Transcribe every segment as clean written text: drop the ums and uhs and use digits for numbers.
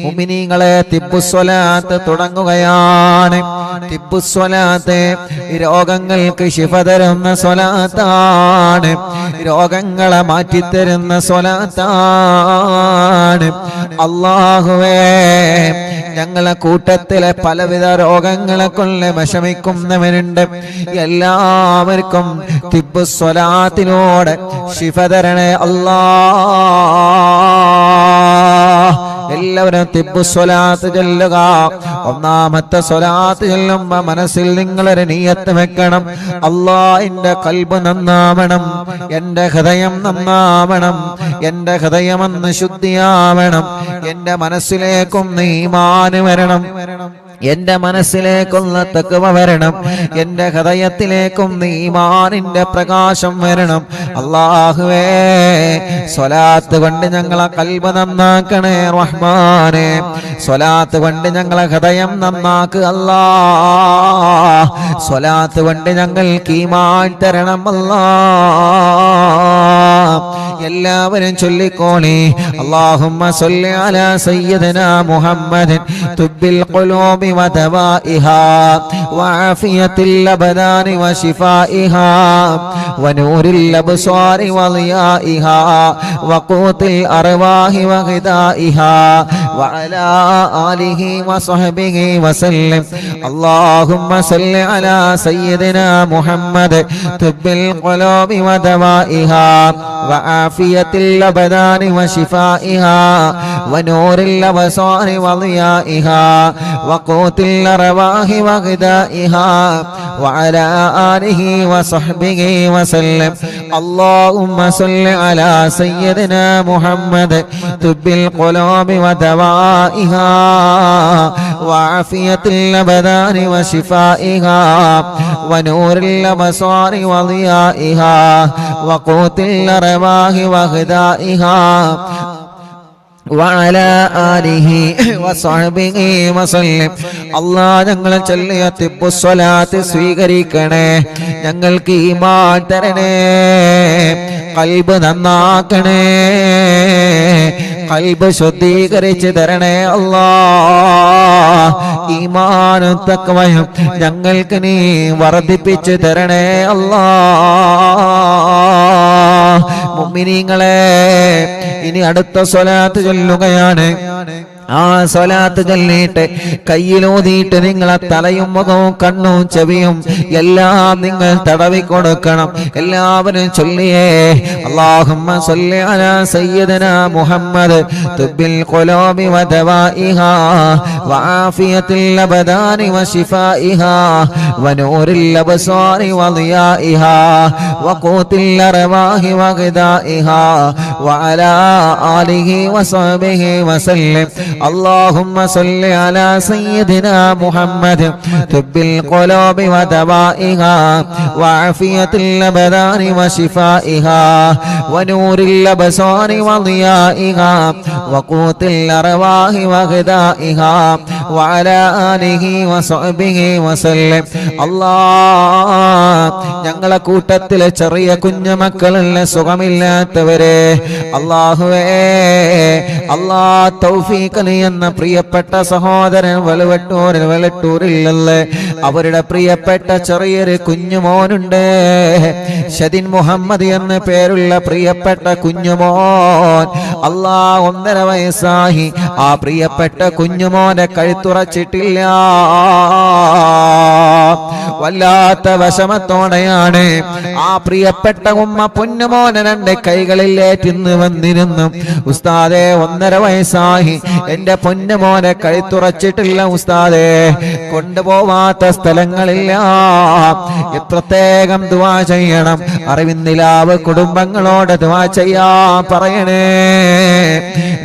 മുഅ്മിനീങ്ങളെ തിബ്ബുസ്വലാത്ത് തുടങ്ങുകയാണ്. തിബ്ബുസ്വലാത്ത് രോഗങ്ങൾക്ക് ശിഫ തരുന്ന സ്വലാത്താണ്, രോഗങ്ങളെ മാറ്റിത്തരുന്ന സ്വലാത്താണ്. അല്ലാഹുവേ, ഞങ്ങളെ കൂട്ടത്തിലെ പലവിധ രോഗങ്ങളെ കൊണ്ട് വിഷമിക്കുന്നവരുണ്ട്. എല്ലാവർക്കും തിബ്ബുസ്വലാത്തിലൂടെ ശിഫ തരണേ അല്ലാഹ്. എല്ലാവരും തിബ്ബുസ്വലാത്ത് ചൊല്ലുക. ഒന്നാമത്തെ സ്വലാത്ത് ചൊല്ലുമ്പോ മനസ്സിൽ നിങ്ങളൊരു നിയ്യത്ത് വെക്കണം. അല്ലാഹ്, എന്റെ ഖൽബ് നന്നാവണം, എന്റെ ഹൃദയം നന്നാവണം, എന്റെ ഹൃദയമെന്ന് ശുദ്ധിയാവണം, എന്റെ മനസ്സിലേക്കും ഈമാൻ വരണം, എന്റെ മനസ്സിലേക്കുള്ള തഖ്വ വരണം, എന്റെ ഹൃദയത്തിലേക്കും ഈമാനിന്റെ പ്രകാശം വരണം. അല്ലാഹുവേ, സ്വലാത്ത് കൊണ്ട് ഞങ്ങളെ ഖൽബ് നന്നാക്കണേ റഹ്മാനേ. സ്വലാത്ത് കൊണ്ട് ഞങ്ങളെ ഹൃദയം നന്നാക്കുക അല്ലാഹ്. സ്വലാത്ത് കൊണ്ട് ഞങ്ങൾക്ക് ഈമാൻ തരണം അല്ലാഹ്. എല്ലാവരും ചൊല്ലിക്കോളി. അല്ലാഹുമ്മ സ്വല്ലി അലാ സയ്യിദിനാ മുഹമ്മദിൻ തുബ്ബിൽ ഖുലൂബി വദവാഇഹാ വആഫിയത്തിൽ അബ്ദാനി വശിഫാഇഹാ വനൂരിൽ അബ്സാരി വളിയാഇഹാ വഖൂത്തിൽ അർവാഹി വഗിദാഇഹാ വഅലാ ആലിഹി വസഹ്ബിഹി വസല്ലം. അല്ലാഹുമ്മ സ്വല്ലി അലാ സയ്യിദിനാ മുഹമ്മദ് തുബ്ബിൽ ഖുലൂബി വദവാഇഹാ വആഫിയത്തിൽ അബ്ദാനി വശിഫാഇഹാ വനൂരിൽ അബ്സാരി വളിയാഇഹാ വഖൂത്തിൽ അർവാഹി വഗിദാഇഹാ വഅലാ ആലിഹി വസഹ്ബിഹി വസല്ലം. അല്ലാഹുമ്മ സ്വല്ലി അലാ സയ്യിദിനാ മുഹമ്മദ് തുബ്ബിൽ ഖുലൂബി വദവാഇഹാ വആഫിയത്തിൽ അബ്ദാനി വശിഫാഇഹാ വനൂരിൽ അബ്സാരി വളിയാഇഹാ വഖൂത്തിൽ അർവാഹി വഗിദാഇഹാ വഅലാ ആലിഹി വസഹ്ബിഹി വസല്ലം. അല്ലാഹ്, ഞങ്ങൾ ചൊല്ലിയ തിബ്ബുസ്വലാത്ത് സ്വീകരിക്കണേ, ഞങ്ങൾക്ക് ഈമാൻ തരണേ, ഖൽബ് നന്നാക്കണേ, ഖൽബ് ശുദ്ധീകരിച്ച് തരണേ അല്ലാഹ്. ഈമാനും തഖ്വയും ഞങ്ങൾക്ക് നീ വർദ്ധിപ്പിച്ച് തരണേ അല്ലാഹ്. മുഅ്മിനീങ്ങളെ, ഇനി അടുത്ത സ്വലാത്ത് ചൊല്ലുകയാണ്. ആ സ്വലാത്ത് ചൊല്ലിയിട്ട് കയ്യിലൂതിയിട്ട് നിങ്ങളെ തലയും മുഖവും കണ്ണും ചെവിയും എല്ലാം നിങ്ങൾ തടവി കൊടുക്കണം. എല്ലാവരും ചൊല്ലിയേ. അല്ലാഹുമ്മ സ്വല്ലി അലാ സയ്യിദിനാ മുഹമ്മദ് തുബ്ബിൽ ഖുലൂബി വദവാഇഹാ വആഫിയത്തിൽ അബ്ദാനി വശിഫാഇഹാ വനൂരിൽ അബ്സാരി വളിയാഇഹാ വഖൂത്തിൽ അർവാഹി വഗിദാഇഹാ വഅലാ ആലിഹി വസഹ്ബിഹി വസല്ലം. اللهم صل على سيدنا محمد طب القلوب ودوائها وعافية الأبدان وشفائها ونور الأبصار وضيائها وقوت الأرواح وغذائها وعلى آله وصحبه وسلم. ഞങ്ങളെ കൂട്ടത്തിലെ ചെറിയ കുഞ്ഞുമക്കളുള്ള സുഖമില്ലാത്തവരെ അല്ലാഹുവേ, അല്ലാഹ് തൗഫീഖ് എന്ന പ്രിയപ്പെട്ട സഹോദരൻ വെളട്ടൂരിലല്ലേ, അവരുടെ പ്രിയപ്പെട്ട ചെറിയൊരു കുഞ്ഞുമോനുണ്ട്. ഷദിൻ മുഹമ്മദ് എന്ന പേരുള്ള പ്രിയപ്പെട്ട കുഞ്ഞുമോൻ. അല്ലാഹ് 1.5 വയസ്സായി. ആ പ്രിയപ്പെട്ട കുഞ്ഞുമോനെ കഴുത്തുറച്ചിട്ടില്ല. വല്ലാത്ത വിഷമത്തോടെയാണ് ആ പ്രിയപ്പെട്ട ഉമ്മ പൊന്നുമോനെ 2 കൈകളിലേറ്റിന്ന് വന്നിരുന്നു. ഉസ്താദേ, 1.5 വയസ്സായി, എന്റെ പൊന്നുമോനെ കഴുത്തുറച്ചിട്ടില്ല ഉസ്താദേ, കൊണ്ടുപോവാത്ത സ്ഥലങ്ങളില്ല. പ്രത്യേകം ദുആ ചെയ്യണം. അറിവിന്നിലാവ് കുടുംബങ്ങളോട് ദുആ ചെയ്യാൻ പറയണേ.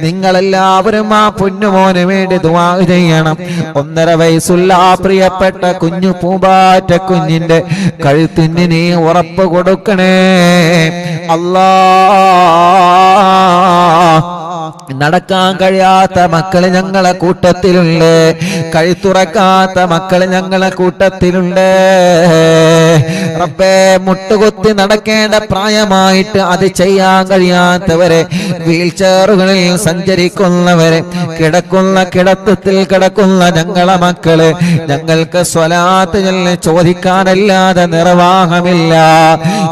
നിങ്ങളെല്ലാവരും ആ പൊന്നുമോന് വേണ്ടി ദുആ ചെയ്യണം. 1.5 വയസ്സുള്ള ആ പ്രിയപ്പെട്ട കുഞ്ഞു പൂമ്പാറ്റ കുഞ്ഞിന്റെ കഴുത്തിന് നീ ഉറപ്പ് കൊടുക്കണേ അല്ലാഹ്. നടക്കാൻ കഴിയാത്ത മക്കള് ഞങ്ങളെ കൂട്ടത്തിലുണ്ട്, കഴുത്തുറക്കാത്ത മക്കള് ഞങ്ങളെ കൂട്ടത്തിലുണ്ട്. റബ്ബേ, മുട്ടുകുത്തി നടക്കേണ്ട പ്രായമായിട്ട് അത് ചെയ്യാൻ കഴിയാത്തവരെ, വീൽ ചെയറുകളിൽ സഞ്ചരിക്കുന്നവരെ, കിടക്കുന്ന കിടത്തത്തിൽ കിടക്കുന്ന ഞങ്ങളെ മക്കള്, ഞങ്ങൾക്ക് സ്വലാത്ത് ചോദിക്കാനല്ലാതെ നിർവാഹമില്ല.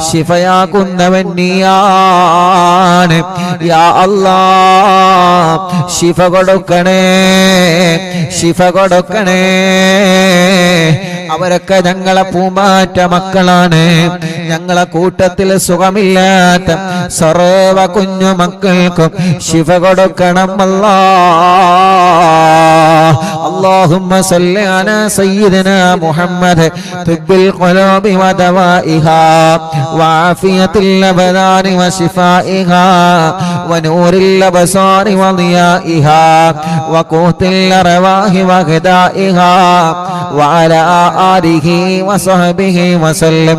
ശിഫയാക്കുന്നവൻ നീയാണ് യാ അല്ലാഹ്. ശിഫ കൊടുക്കണേ, ശിഫ കൊടുക്കണേ. അവരൊക്കെ ഞങ്ങളെ പൂമാറ്റ മക്കളാണ്. ഞങ്ങളെ കൂട്ടത്തിൽ സുഖമില്ലാത്ത സർവ കുഞ്ഞു മക്കൾക്കും ശിഫ കൊടുക്കണം അല്ലാഹ്. اللهم صل على سيدنا محمد طب القلوب ودوائها وعافية الأبدان وشفائها ونور الأبصار وضيائها وقوت الأرواح وغذائها وعلى آله وصحبه وسلم.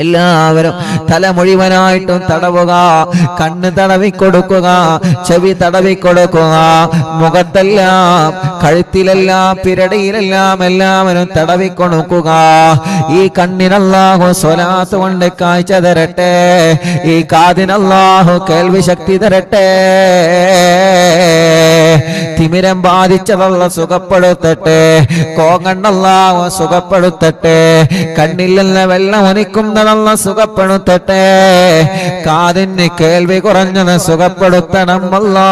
എല്ലാവരും തല മുഴുവനായിട്ടും തടവുക, കണ്ണ് തടവിക്കൊടുക്കുക, ചെവി തടവിക്കൊടുക്കുക, മുഖത്തെല്ലാം കഴുത്തിലെല്ലാം പിരടിയിലെല്ലാം എല്ലാവരും തടവിക്കൊടുക്കുക. ഈ കണ്ണിനല്ലാഹു സ്വലാത്ത് കൊണ്ട് കാഴ്ച തരട്ടെ, ഈ കാതിനല്ലാഹു കേൾവി ശക്തി തരട്ടെ. തിമിരം ബാധിച്ചതല്ല സുഖപ്പെടുത്തട്ടെ, കോങ്ങണ്ണല്ലാഹു സുഖപ്പെടുത്തട്ടെ. കണ്ണിൽ നിന്ന് വെള്ളം ഒലിക്കുന്നതല്ല സുഖപ്പെടുത്തട്ടെ. കാതിന് കേൾവി കുറഞ്ഞത് സുഖപ്പെടുത്തണം അല്ലാഹ്.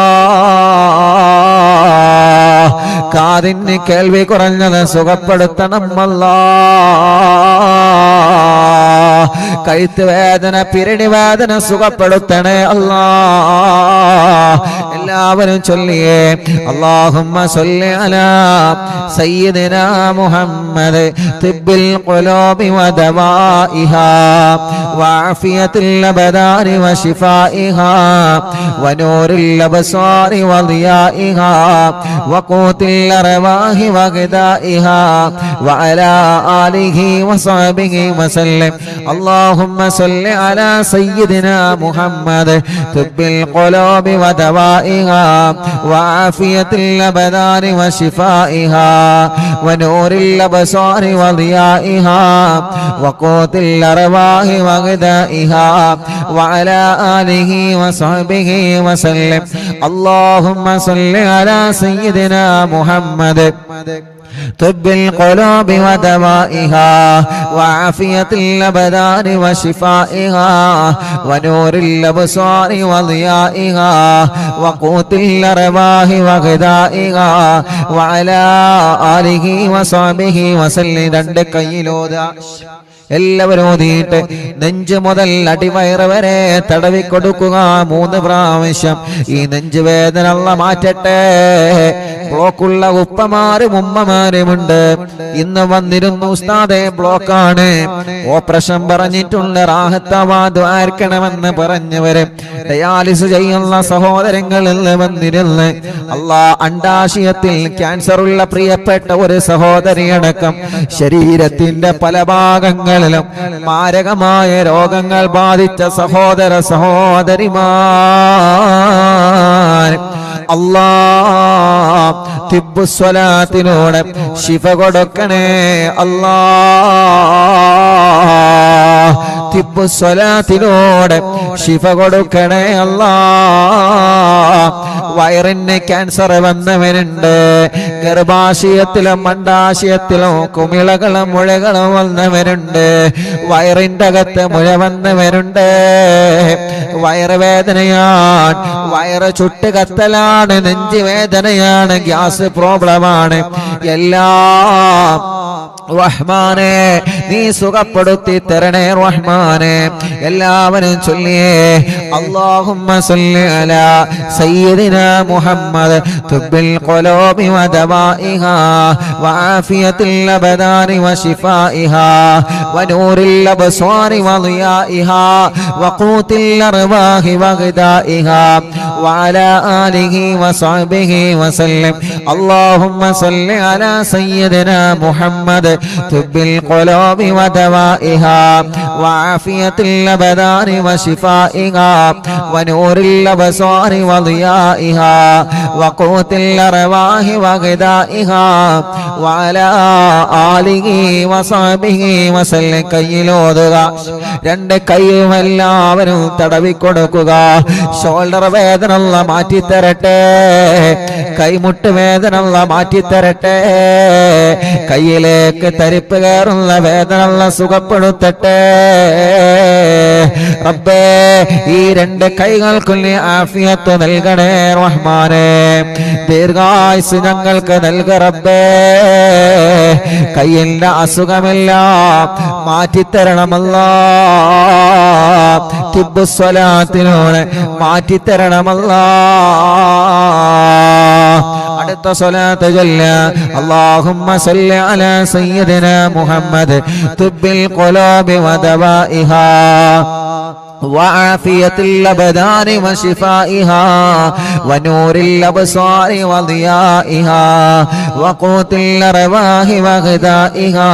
കാതിന് കേൾവി കുറഞ്ഞത് സുഖപ്പെടുത്തണം അല്ലാഹ്. കഴുത്ത് വേദന പിരടി വേദന സുഖപ്പെടുത്തണേ അല്ലാഹ്. എല്ലാവരും ചൊല്ലിയേ اللهم صل على سيدنا محمد طب القلوب ودوائها وعافية الأبدان وشفائها ونور الأبصار وضيائها وقوت الأرواح وغذائها وعلى آله وصحبه وسلم. اللهم صل على سيدنا محمد طب القلوب ودوائها وعافية الأبدان وشفائها ونور الأبصار وضيائها وقوت الأرواح وغذائها وعلى آله وصحبه وسلم. اللهم صل على سيدنا محمد طب القلوب ودوائها وعافية الأبدان وشفائها ونور الأبصار وضيائها وقوت الأرواح وغذائها وعلى آله وصحبه وسلم. രണ്ട് കൈയിലോതാ എല്ലാവരും ഓതിയിട്ട് നെഞ്ച് മുതൽ അടിവയറ് വരെ തടവിക്കൊടുക്കുക 3 പ്രാവശ്യം. ഈ നെഞ്ച് വേദന അല്ലാഹ് മാറ്റട്ടെ. ബ്ലോക്കുള്ള ഉപ്പമാരും ഉമ്മമാരുമുണ്ട്. ഇന്ന് വന്നിരുന്നു ഉസ്താദേ ബ്ലോക്കാണ്, ഓപ്പറേഷൻ പറഞ്ഞിട്ടുണ്ട്, റാഹത്താവാ ദ്വാർക്കണമെന്ന് പറഞ്ഞവര്, ഡയാലിസ് ചെയ്യുന്ന സഹോദരങ്ങളിൽ വന്നിരുന്ന് അല്ലാഹ് അണ്ടാശയത്തിൽ ക്യാൻസർ ഉള്ള പ്രിയപ്പെട്ട ഒരു സഹോദരിയടക്കം ശരീരത്തിന്റെ പല ഭാഗങ്ങളിലും മാരകമായ രോഗങ്ങൾ ബാധിച്ച സഹോദര സഹോദരിമാർ അല്ലാഹ് തിബ്ബുസ്വലാത്തിലൂടെ ശിഫ കൊടുക്കണേ അല്ലാഹ്. തിബ്ബുസ്വലാത്തിലൂടെ ശിഫ കൊടുക്കണേ അല്ലാഹ്. വയറിന് ക്യാൻസർ വന്നവരുണ്ട്, ഗർഭാശയത്തിലും അണ്ടാശയത്തിലും കുമിളകളും മുഴകളും വന്നവരുണ്ട്, വയറിന്റെ അകത്ത് മുഴ വന്നവരുണ്ട്, വയറുവേദനയാണ്, വയറ് ചുട്ട് കത്തലാണ്, നെഞ്ച് വേദനയാണ്, ഗ്യാസ് പ്രോബ്ലമാണ്. എല്ലാം റഹ്മാനെ നീ സുഖപ്പെടുത്തി തരണേ റഹ്മാനെ. എല്ലാവരും ചൊല്ലിയേ അല്ലാഹുമ്മ സല്ലി അലാ സയ്യിദിനാ മുഹമ്മദ് തുബ്ബിൽ ഖുലൂബി വദവാഇഹാ വആഫിയത്തിൽ അബദാനി വശിഫാഇഹാ വനൂറിൽ അബ്സ്വാരി വളിയാഇഹാ വഖൂത്തിൽ അർവാഹി വഗദാഇഹാ വഅലാ ആലിഹി വസഹ്ബിഹി വസല്ലം. അല്ലാഹുമ്മ സല്ലി അലാ സയ്യിദിനാ മുഹമ്മദ് طب القلوب ودوائها وعافية الأبدان وشفائها ونور الأبصار وضيائها وقوت الأرواح وغذائها وعلى آله وصحبه وسلم കയ്യിലോതുക രണ്ട് കൈയും എല്ലാവരും തടവിക്കൊടുക്കുക ഷോൾഡർ വേദന അല്ലാഹ് മാറ്റിത്തരട്ടെ കൈമുട്ട് വേദന അല്ലാഹ് മാറ്റിത്തരട്ടെ കയ്യിലേക്ക് തരിപ്പ് കയറുന്ന വേദന അല്ലാഹ് സുഖപ്പെടുത്തട്ടെ റബ്ബേ ഈ രണ്ട് കൈകൾക്കും നീ ആഫിയത്ത് നൽകണേ റഹ്മാനേ ദീർഘായുസ് ഞങ്ങൾക്ക് നൽക റബ്ബേ കയ്യിന്റെ അസുഖമെല്ലാം മാറ്റിത്തരണമല്ലാ തിബ്ബു സ്വലാത്തിലൂടെ മാറ്റിത്തരണമല്ലാ അടുത്ത സ്വലാത്ത് ചൊല്ല അല്ലാഹുമ്മ സല്ലി അലാ സയ്യിദിനാ മുഹമ്മദ് തുബ്ബിൽ ഖുലൂബി വദവാഇഹാ وعافية الأبدان وشفائها ونور الأبصار وضيائها وقوت الأرواح وغذائها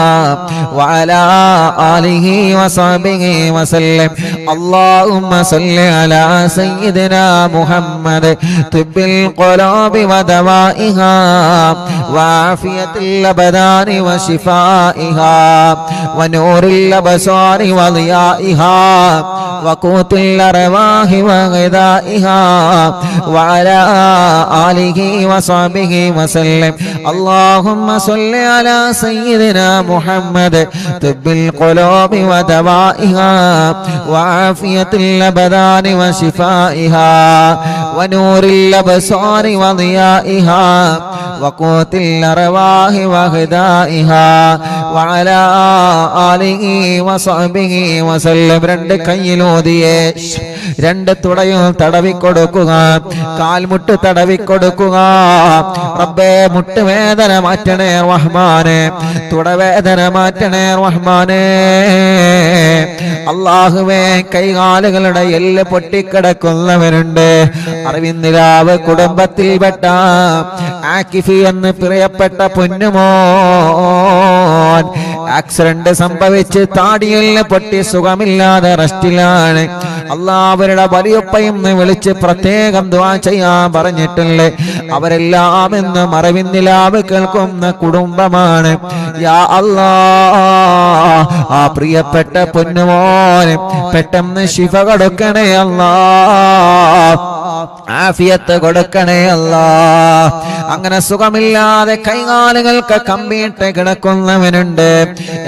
وعلى آله وصحبه وسلم اللهم صل على سيدنا محمد طب القلوب ودوائها وعافية الأبدان وشفائها ونور الأبصار وضيائها وقوت الأرواح وغذائها وعلى آله وصحبه وسلم اللهم صل على سيدنا محمد طب القلوب ودوائها وعافية الأبدان وشفائها ونور الأبصار وضيائها وقوت الأرواح وغذائها وعلى آله وصحبه وسلم രണ്ട് കയ്യിലോതിയേ രണ്ട് തുടയും തടവിക്കൊടുക്കുക കാൽമുട്ട് തടവിക്കൊടുക്കുക റബ്ബേ മുട്ടുവേദന മാറ്റണേ റഹ്മാനേ തുടവേദന മാറ്റണേ റഹ്മാനേ അല്ലാഹുവേ കൈകാലുകളുടെ എല്ല് പൊട്ടിക്കിടക്കുന്നവരുണ്ട് അറിവിന്ദിരാവ് കുടുംബത്തിൽപ്പെട്ട ആക്കിഫി എന്ന് പ്രിയപ്പെട്ട പൊന്നുമോൻ ആക്സിഡന്റ് സംഭവിച്ച് താടിയെല്ല് പൊട്ടി സുഖമില്ലാതെ റെസ്റ്റിലാണ് അല്ലാഹ് അവരുടെ വലിയപ്പയും വിളിച്ച് പ്രത്യേകം ദുആ ചെയ്യാൻ പറഞ്ഞിട്ടുണ്ട് അവരെല്ലാം ഇന്ന് മറവിന്നിലാവ് കേൾക്കുന്ന കുടുംബമാണ് യാ അല്ലാഹ് ആ പ്രിയപ്പെട്ട പൊന്നുമോനെ പെട്ടെന്ന് ശിഫ കൊടുക്കണേ അല്ലാഹ് ആഫിയത്ത് കൊടുക്കണേ അല്ലാഹ് അങ്ങനെ സുഖമില്ലാതെ കൈകാലുകൾക്ക് കമ്പിയിട്ട് കിടക്കുന്നവനുണ്ട്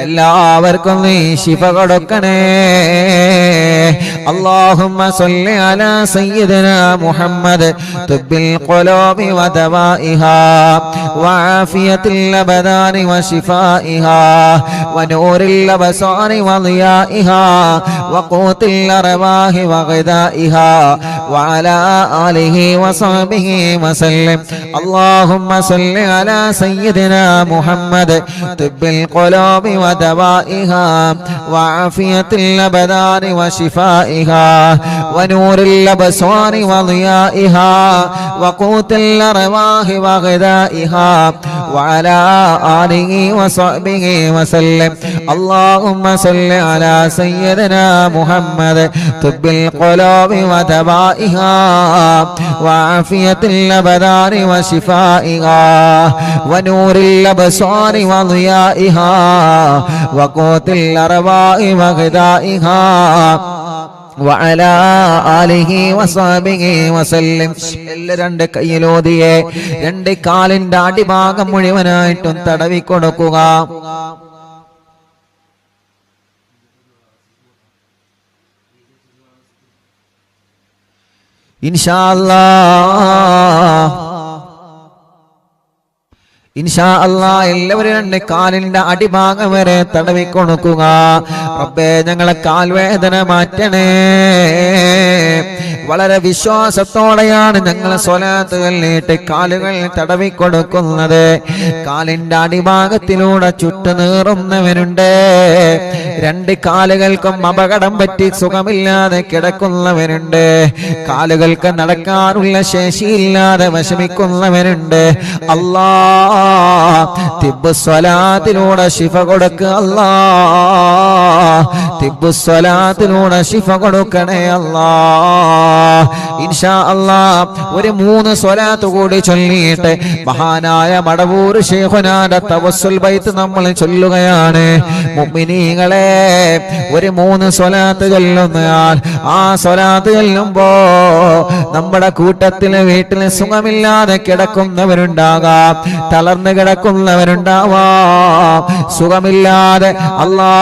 എല്ലാവർക്കും നീ ശിഫ കൊടുക്കണേ اللهم صل على سيدنا محمد طب القلوب ودوائها وعافية الأبدان وشفائها ونور الأبصار وضيائها وقوت الأرواح وغذائها وعلى آله وصحبه وسلم اللهم صل على سيدنا محمد طب القلوب ودوائها وعافية الأبدان وشفائها ونور الأبصار وضيائها وقوت الأرواح وغذائها وعلى آله وصحبه وسلم اللهم صل على سيدنا محمد طب القلوب ودوائها وعافية الأبدان وشفائها ونور الأبصار وضيائها وقوت الأرواح وغذائها وعلى آله وصحبه وسلم രണ്ട് കയ്യിലോതിയെ രണ്ട് കാലിന്റെ അടിഭാഗം മുഴുവനായിട്ടും തടവി കൊടുക്കുക ഇൻഷാ അല്ലാഹ് എല്ലാവരും രണ്ട് കാലിന്റെ അടിഭാഗം വരെ തടവി കൊടുക്കുക റബ്ബേ ഞങ്ങളെ കാൽവേദന മാറ്റണേ വളരെ വിശ്വാസത്തോടെയാണ് ഞങ്ങൾ സ്വലാത്തുകൾ നീട്ടി കാലുകൾ തടവിക്കൊടുക്കുന്നത്. കാലിന്റെ അടിഭാഗത്തിലൂടെ ചുട്ടുനീറുന്നവരുണ്ട്. രണ്ട് കാലുകൾക്കും അപകടം പറ്റി സുഖമില്ലാതെ കിടക്കുന്നവരുണ്ട്. കാലുകൾക്ക് നടക്കാനുള്ള ശേഷിയില്ലാതെ വിഷമിക്കുന്നവരുണ്ട്. അല്ലാ തിബ്ബു സ്വലാത്തിലൂടെ ശിഫ കൊടുക്കുക. അല്ലാ തിബ്ബു സ്വലാത്തിലൂടെ ശിഫ കൊടുക്കണേ അല്ലാ. ഇൻഷാ അല്ലാ ഒരു 3 സ്വലാത്ത് കൂടി ചൊല്ലിയിട്ട് മഹാനായ മടവൂർ ശൈഖുനാന്റെ തവസ്സുൽ ബൈത്ത് നമ്മൾ ചൊല്ലുകയാണ്. മുഅ്മിനീങ്ങളെ ഒരു 3 സ്വലാത്ത് ചൊല്ലുന്നയാൾ ആ സ്വലാത്ത് ചൊല്ലുമ്പോ നമ്മുടെ കൂട്ടത്തിൽ വീട്ടിൽ സുഖമില്ലാതെ കിടക്കുന്നവരുണ്ടാകാം, തളർന്നു കിടക്കുന്നവരുണ്ടാവാം, സുഖമില്ലാതെ അല്ലാ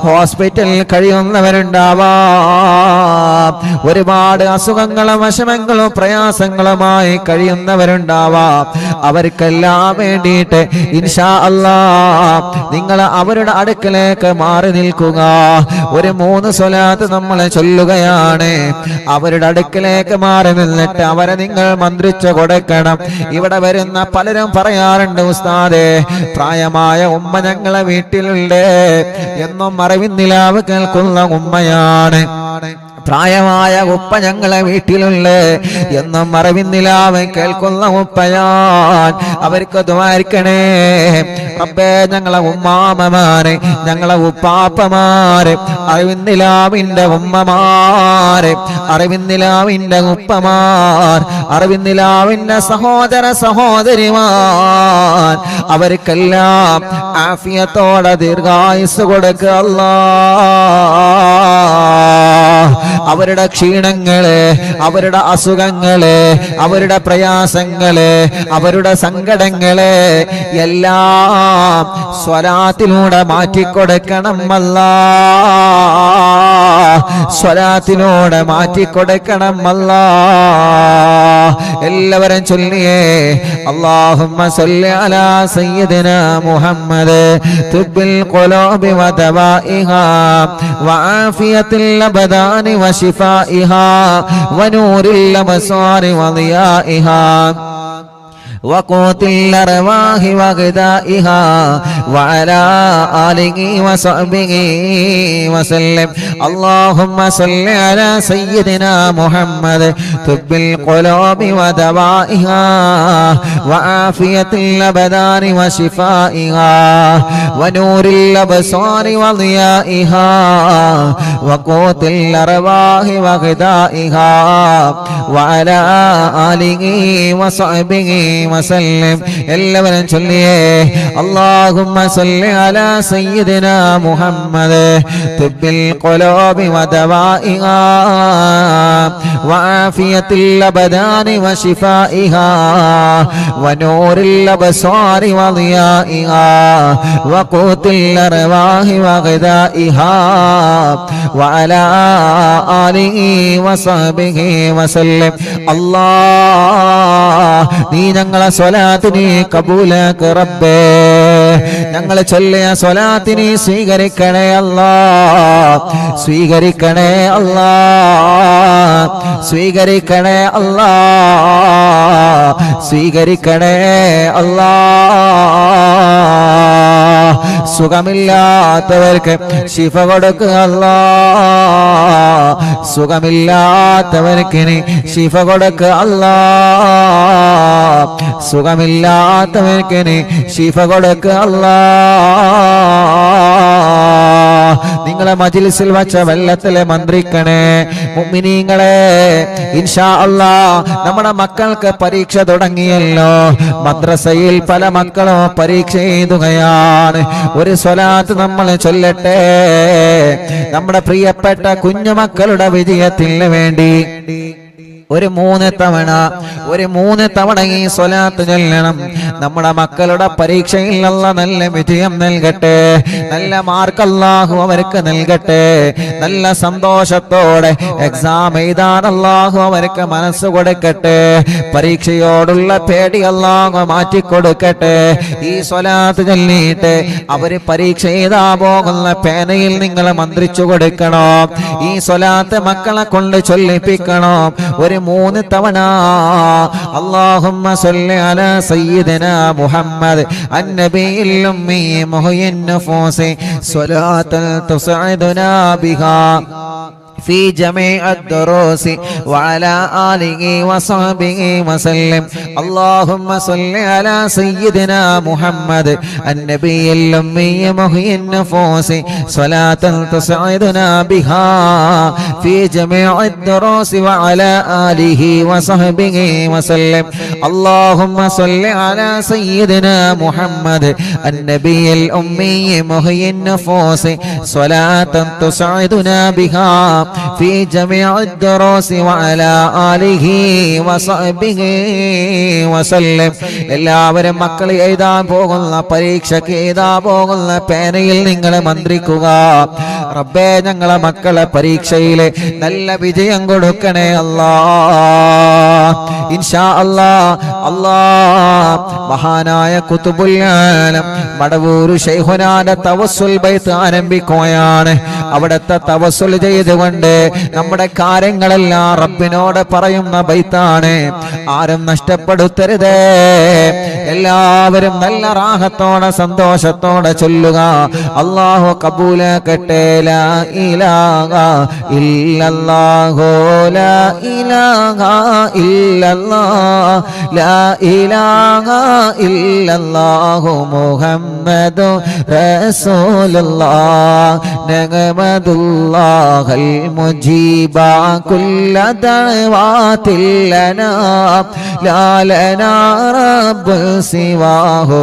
ഹോസ്പിറ്റലിൽ കഴിയുന്നവരുണ്ടാവാം, ഒരുപാട് അസുഖങ്ങളും വിഷമങ്ങളും പ്രയാസങ്ങളുമായി കഴിയുന്നവരുണ്ടാവാം. അവർക്കെല്ലാം വേണ്ടിയിട്ട് ഇൻഷാ അല്ലാ നിങ്ങൾ അവരുടെ അടുക്കലേക്ക് മാറി നിൽക്കുക. ഒരു 3 സ്വലാത്ത് നമ്മൾ ചൊല്ലുകയാണ്. അവരുടെ അടുക്കലേക്ക് മാറി നിന്നിട്ട് അവരെ നിങ്ങൾ മന്ത്രിച്ചു കൊടുക്കണം. ഇവിടെ വരുന്ന പലരും പറയാറുണ്ട്, ഉസ്താദേ പ്രായമായ ഉമ്മ ഞങ്ങളെ വീട്ടിലുണ്ട്, എന്നും അറിവിന്നിലാവ് കേൾക്കുന്ന ഉമ്മയാണ്. പ്രായമായ ഉപ്പ ഞങ്ങളെ വീട്ടിലുള്ള എന്നും അറിവിന്നിലാവ് കേൾക്കുന്ന ഉപ്പയാൻ. അവർക്ക് ദ്വാരിക്കണേ റബ്ബേ. ഞങ്ങളെ ഉമ്മാമമാരെ, ഞങ്ങളെ ഉപ്പാപ്പമാരെ, അറിവിന്നിലാവിന്റെ ഉമ്മമാരെ, അറിവിന്നിലാവിന്റെ ഉപ്പമാർ, അറിവിന്നിലാവിന്റെ സഹോദര സഹോദരിമാർ, അവർക്കെല്ലാം ആഫിയത്തോടെ ദീർഘായുസ് കൊടുക്കുക അല്ലാ. അവരുടെ ക്ഷീണങ്ങള്, അവരുടെ അസുഖങ്ങള്, അവരുടെ പ്രയാസങ്ങള്, അവരുടെ സങ്കടങ്ങള് എല്ലാം സ്വലാത്തിലൂടെ മാറ്റിക്കൊടുക്കണം അല്ലാ. സ്വലാത്തിലൂടെ മാറ്റിക്കൊടുക്കണം അല്ലാ. എല്ലാവരും ചൊല്ലിയേ അല്ലാഹുമ്മ സല്ലി അലാ സയ്യിദിനാ മുഹമ്മദ് തുബ്ബിൽ ഖുലൂബി വദവാഇഹാ വആഫിയത്തിൽ അബദാനി വശിഫാഇഹാ വനൂരിൽ അബ്സാരി വദിയാഇഹാ وقوت الأرواح وغذائها وعلى آله وصحبه وسلم. اللهم صل على سيدنا محمد طب القلوب ودوائها وعافية الأبدان وشفائها ونور الأبصار وضيائها وقوت الأرواح وغذائها وعلى آله وصحبه وسلم. എല്ലാവരും ചൊല്ലിയേ اللهم صل على سيدنا محمد طب القلوب ودوائها وعافية الأبدان وشفائها ونور الأبصار وضيائها وقوت الأرواح وغذائها وعلى آله وصحبه وسلم. الله നീ ഞങ്ങളെ സ്വലാത്തിനെ കബൂലാക്ക് റബ്ബേ. ഞങ്ങൾ ചൊല്ലിയ സ്വലാത്തിനെ സ്വീകരിക്കണേ അല്ലാ. സ്വീകരിക്കണേ അല്ലാ. സ്വീകരിക്കണേ അല്ലാ. സ്വീകരിക്കണേ അല്ലാ. സുഖമില്ലാത്തവർക്ക് ശിഫ കൊടുക്കുക അല്ലാ. സുഖമില്ലാത്തവർക്ക് ശിഫ കൊടുക്കുക അല്ലാ. സുഖമില്ലാത്തവർക്ക് ശിഫ കൊടുക്കുക അല്ലാ. നിങ്ങളെ മജ്ലിസിൽ വച്ച വെള്ളത്തിലെ മന്ത്രിക്കണേ മുഅ്മിനീങ്ങളെ. ഇൻഷാ അല്ലാഹ് നമ്മുടെ മക്കൾക്ക് പരീക്ഷ തുടങ്ങിയല്ലോ. മദ്രസയിൽ പല മക്കളും പരീക്ഷ എഴുതുകയാണ്. ഒരു സ്വലാത്ത് നമ്മൾ ചൊല്ലട്ടെ നമ്മുടെ പ്രിയപ്പെട്ട കുഞ്ഞുമക്കളുടെ വിജയത്തിന് വേണ്ടി. ഒരു 3 തവണ ഈ സ്വലാത്ത് ചൊല്ലണം. നമ്മുടെ മക്കളുടെ പരീക്ഷയിൽ അല്ലാഹ് നല്ല വിജയം നൽകട്ടെ, നല്ല മാർക്ക് അല്ലാഹു അവർക്ക് നൽകട്ടെ, നല്ല സന്തോഷത്തോടെ എക്സാം എഴുതാൻ അല്ലാഹു അവർക്ക് മനസ്സ് കൊടുക്കട്ടെ, പരീക്ഷയോടുള്ള പേടി അല്ലാഹു മാറ്റിക്കൊടുക്കട്ടെ. ഈ സ്വലാത്ത് ചൊല്ലിയിട്ട് അവര് പരീക്ഷ എഴുതാൻ പോകുന്ന പേനയിൽ നിങ്ങൾ മന്ത്രിച്ചു കൊടുക്കണം. ഈ സ്വലാത്ത് മക്കളെ കൊണ്ട് ചൊല്ലിപ്പിക്കണം. ഒരു 3 തവണ അല്ലാഹുമ്മ സ്വല്ലി അലാ സയ്യിദിനാ മുഹമ്മദ് അന്നബിയിൽ ഉമ്മി മുഹയ്യിൻ നഫൂസി സ്വലാത്തൻ തുസ്ഇദുനാ ബിഹാ في جميع الدروس وعلى آله وصحبه وسلم. اللهم صل على سيدنا محمد النبي الأمي محيي النفوس صلاة تسعدنا بها في جميع الدروس وعلى آله وصحبه وسلم. اللهم صل على سيدنا محمد النبي الأمي محيي النفوس صلاة تسعدنا بها في جميع الدروس وعلى آله وصحبه وسلم. എല്ലാവരും മക്കൾ എഴുതാൻ പോകുന്ന പരീക്ഷയ്ക്ക് എഴുതാൻ പോകുന്ന പേനയിൽ നിങ്ങൾ മന്ത്രിക്കുക. റബ്ബേ, ഞങ്ങളെ മക്കളെ പരീക്ഷയിൽ നല്ല വിജയം കൊടുക്കണേ അല്ലാഹ്. ഇൻഷാ അല്ലാഹ് മഹാനായ ഖുതുബുൽ ആലം മടവൂർ ശൈഖുനാന്റെ തവസ്സുൽ ബൈത്ത് ആരംഭിക്കുകയാണ്. അവിടുത്തെ തവസ്സുൽ ചെയ്തുകൊണ്ട് നമ്മുടെ കാര്യങ്ങളെല്ലാം റബ്ബിനോട് പറയുന്ന ബൈത്താണ്. ആരും നഷ്ടപ്പെടുത്തരുതേ. എല്ലാവരും നല്ല റാഹത്തോടെ സന്തോഷത്തോടെ ചൊല്ലുക. അല്ലാഹു കബൂലാക്കട്ടെ. ലാ ഇലാഹ ഇല്ലല്ലാഹു ലാ ഇലാഹ ഇല്ലല്ലാഹ് ലാ ഇലാഹ ഇല്ലല്ലാഹു മുഹമ്മദു റസൂലുള്ളാഹ് നഗമദുല്ലാഹൽ മുജീബ കുല്ല ദഅവാതിൽ ലനാ ലാ ലനാ റബ്ബു സിവാഹു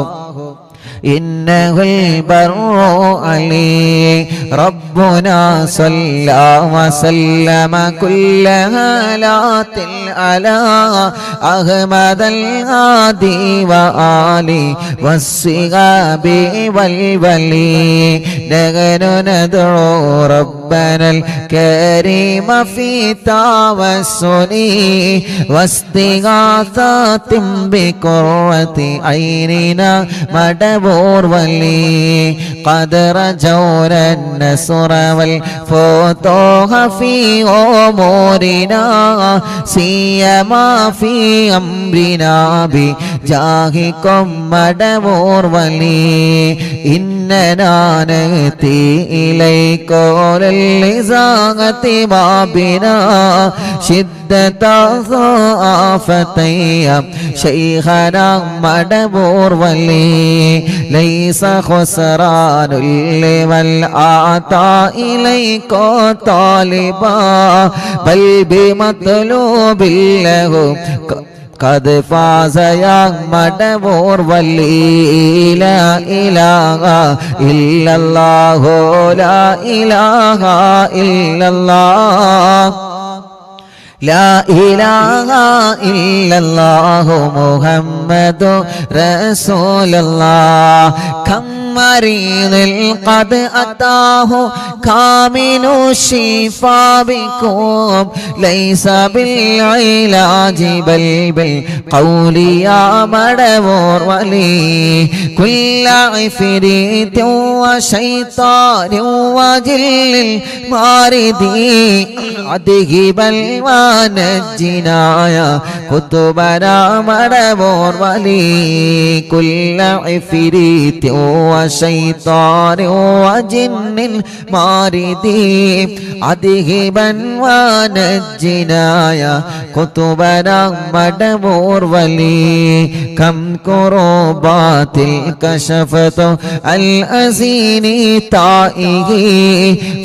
إنه البر علي ربنا صلى وسلم كل هالات على أحمد الهادي وآله والصحاب والولي نحن ندعو ربنا الكريم في توسل واستغاثة بقرة عيننا مدبور ولي قد رجونا النصر والفتوح في أمورنا سيما في أمرنا بجاهكم مدبور ولي إننا نأتي إليك للإزاغة ما بنا شدة ضعفتي شيخنا مدبور ولي ليس خسران لمن آتى إليك طالبا بل بمطلوب له قد فاز يا مدبور ولي لا إله إلا الله لا إله إلا الله لا إله إلا الله محمد رسول الله كم مريض قد أتاه كامل الشفاء بكم ليس بالعلاج بل بالقول يا مدبور ولي كل عفريت وشيطان وجل الماردي أذهب ونجنا يا كتبنا مدبور ولي كل عفريت وشيطان وجن الماردي أذهبا ونجنا يا كتبنا مدبور ولي كم كربات كشفت الأزين تائه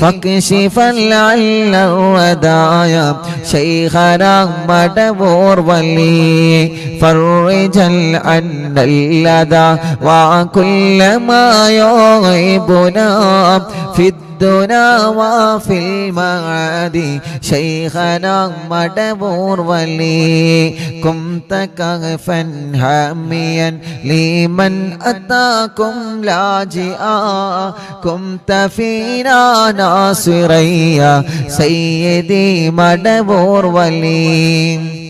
فاكشفا لعل الودايا شيخنا مدبور ولي فرجا عنا اللدى وكل ما غيبنا في الدنا وفي المعاد شيخنا مدبور ولي كنت كغفا هاميا لمن أتاكم لاجئا كنت فينا ناصريا سيدي مدبور ولي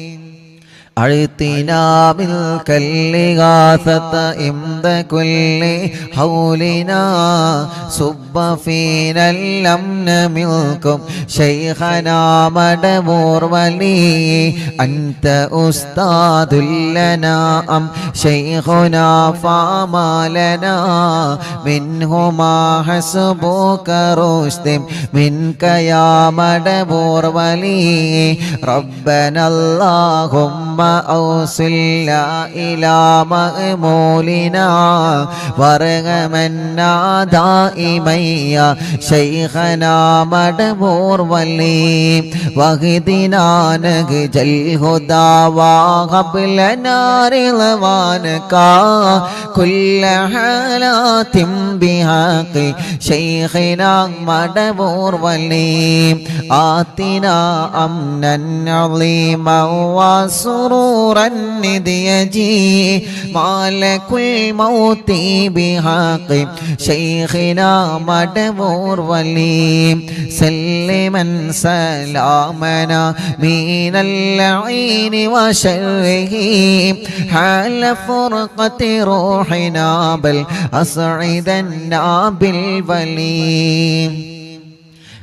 أعطنا ملك الإغاثة عند كل حولنا صب فينا الأمن منكم شيخنا مدبور ولي أنت أستاذ لنا أم شيخنا فما لنا منهما حسبك رشد منك يا مدبور ولي ربنا اللهم أوصلنا إلى مأمولنا وارغمنا دائما يا شيخنا مدبور ولي واهدنا نهج الهدى وهب لنا رضوانك كل حالات بحق شيخنا مدبور ولي آتنا أمنا عظيما وسرورا نديجي مالك الموت بحق شيخنا مدبور ولي سلما سلامنا من اللعين وشره حال فرقة روحنا بل أسعدنا بالولي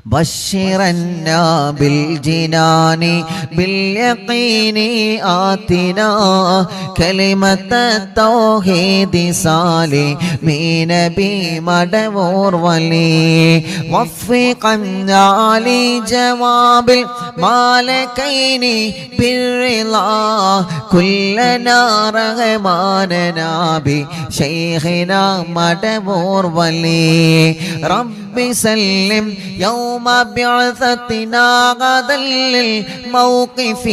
بشرنا بالجنان باليقين آتنا كلمة التوحيد سالمين بمدبور ولي وفقنا لجواب المالكين بالرضا كلنا رغماننا بشيخنا مدبور ولي رب سلم يوم بعثتنا غدا للموقف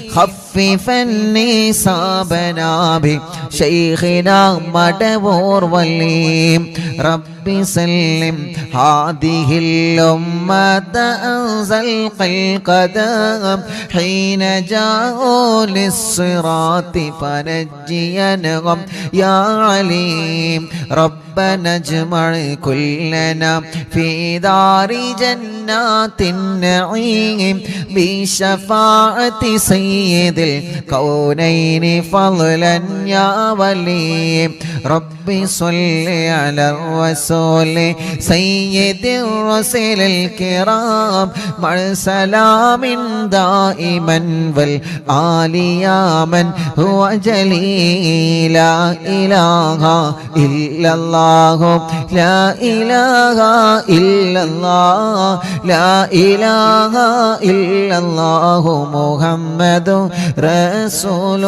خففا نصابنا بشيخنا مدبور ولي رب سلم هذه الأمة أنزل القدم حين جاءوا للصراط فنجينهم يا عليم ربنا اجمع كلنا في دار جنات النعيم بشفاعة سيد الكونين فضلا يا ولي رب صل على الرسول سيد الرسل الكرام مع سلام دائما والآل يا من هو جليل لا إله إلا الله لا إله إلا الله لا إله إلا الله محمد رسول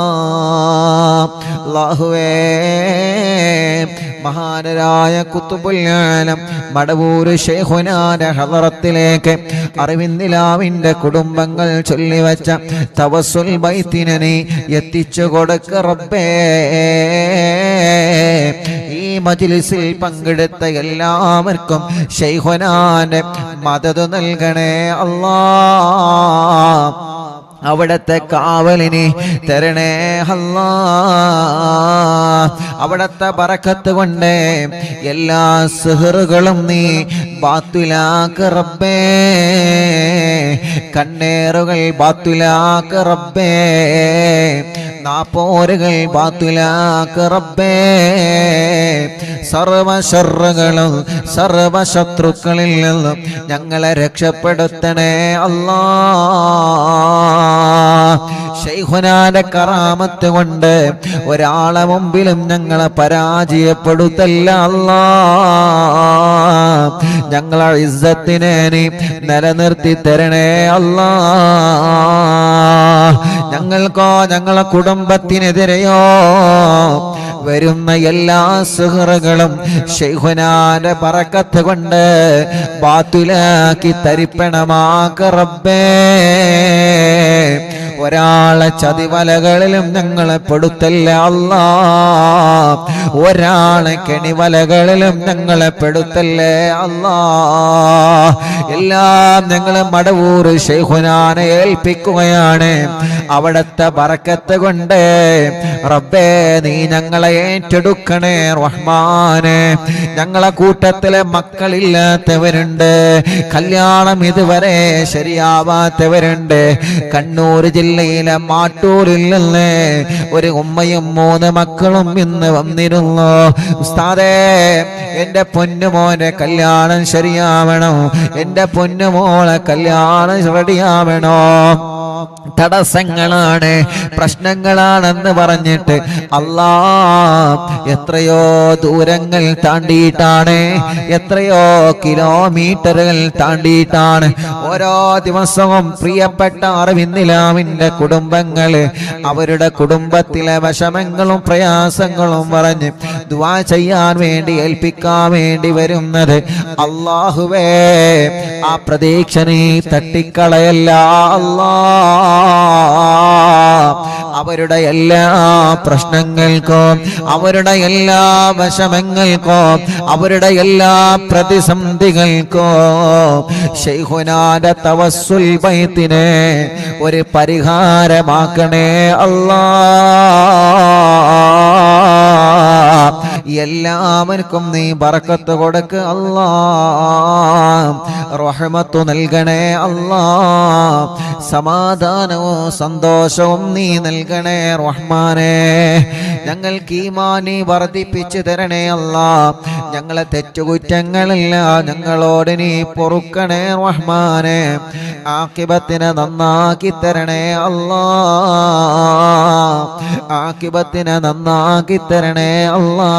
الله അല്ലാഹുവേ മഹാനരായ ഖുതുബുൽ ആലം മടവൂർ ശൈഖുനാന്റെ ഹളറത്തിലേക്ക് അറിവിന്ദിലാവിന്റെ കുടുംബങ്ങൾ ചൊല്ലിവച്ച തവസ്സുൽ ബൈത്തിനെ നീ എത്തിച്ചു കൊടുക്ക റബ്ബേ ഈ മജ്ലിസിൽ പങ്കെടുത്ത എല്ലാവർക്കും ശൈഖുനാന്റെ മദദ് നൽകണേ അല്ലാഹ് അവിടത്തെ കാവലിനെ തരണേ അല്ലാ അവിടത്തെ ബറക്കത്ത് കൊണ്ട് എല്ലാ സിഹറുകളും നീ ബാത്തിലാക്ക് റബ്ബേ കണ്ണേറുകൾ ബാത്തിലാക്ക് റബ്ബേ നാപ്പോരുകൾ ബാത്തിലാക്ക് റബ്ബേ സർവ ശർറുകളും സർവ ശത്രുക്കളിൽ നിന്നും ഞങ്ങളെ രക്ഷപ്പെടുത്തണേ അല്ലാ ശൈഖുനാന്റെ കറാമത്ത് കൊണ്ട് ഒരാളെ മുമ്പിലും ഞങ്ങളെ പരാജയപ്പെടുത്തല്ല അല്ലാ ഞങ്ങളെ ഇസ്സത്തിനെ നീ നിലനിർത്തി തരണേ അല്ലാ ഞങ്ങൾക്കോ ഞങ്ങളെ കുടുംബത്തിനെതിരെയോ വരുന്ന എല്ലാ സുഹൃകളും ശൈഖുനാന്റെ ബറക്കത്ത് കൊണ്ട് ബാത്തുലാക്കി തരിപ്പണമാക്ക റബ്ബേ. ഒരാളെ ചതിവലകളിലും ഞങ്ങളെ പെടുത്തല്ല അല്ലാ, ഒരാളെ കെണിവലകളിലും ഞങ്ങളെ പെടുത്തല്ലേ അല്ലാ. എല്ലാം ഞങ്ങളെ മടവൂർ ശൈഖുനാനെ ഏൽപ്പിക്കുകയാണ്. അവിടത്തെ ബറക്കത്ത് കൊണ്ട് റബ്ബേ നീ ഞങ്ങളെ ഏറ്റെടുക്കണേ റഹ്മാനെ. ഞങ്ങളെ കൂട്ടത്തിലെ മക്കളില്ലാത്തവരുണ്ട്, കല്യാണം ഇതുവരെ ശരിയാവാത്തവരുണ്ട്. കണ്ണൂർ ജില്ലയിലെ മാട്ടൂരിൽ നിന്ന് ഒരു ഉമ്മയും 3 മക്കളും ഇന്ന് വന്നിരുന്നു. ഉസ്താദേ, എന്റെ പൊന്നുമോനെ കല്യാണം ശരിയാവണം, എന്റെ പൊന്നുമോളെ കല്യാണം റെഡിയാവണോ. തടസ്സങ്ങളാണ്, പ്രശ്നങ്ങളാണെന്ന് പറഞ്ഞിട്ട് അല്ലാ എത്രയോ ദൂരങ്ങൾ താണ്ടിയിട്ടാണ്, എത്രയോ കിലോമീറ്ററുകൾ താണ്ടിയിട്ടാണ് ഓരോ ദിവസവും പ്രിയപ്പെട്ട അറിവിന്നിലാമിന്റെ കുടുംബങ്ങള് അവരുടെ കുടുംബത്തിലെ വിഷമങ്ങളും പ്രയാസങ്ങളും പറഞ്ഞ് ദുആ ചെയ്യാൻ വേണ്ടി ഏൽപ്പിക്കാൻ വേണ്ടി വരുന്നത്. അല്ലാഹുവേ, ആ പ്രതീക്ഷ നീ തട്ടിക്കളയല്ല അല്ലാ. അവരുടെ എല്ലാ പ്രശ്നങ്ങൾക്കും അവരുടെ എല്ലാ വിഷമങ്ങൾക്കും അവരുടെ എല്ലാ പ്രതിസന്ധികൾക്കും ശൈഖുനാന്റെ തവസ്സുൽ ബൈത്തിനെ ഒരു പരിഹാരമാക്കണേ അല്ലാ. എല്ലാവർക്കും നീ ബറക്കത്ത് കൊടുക്ക് അല്ലാ, റഹ്മത്ത് നൽകണേ അല്ലാ, സമാധാനവും സന്തോഷവും നീ നൽകണേ റഹ്മാനേ. ഞങ്ങൾക്ക് ഈമാനി വർദ്ധിപ്പിച്ചു തരണേ അല്ലാ. ഞങ്ങളെ തെറ്റുകുറ്റങ്ങളില്ല ഞങ്ങളോട് നീ പൊറുക്കണേ റഹ്മാനേ. ആഖിബത്തിനെ നന്നാക്കി തരണേ അല്ലാ, ആഖിബത്തിനെ നന്നാക്കി തരണേ അല്ലാ,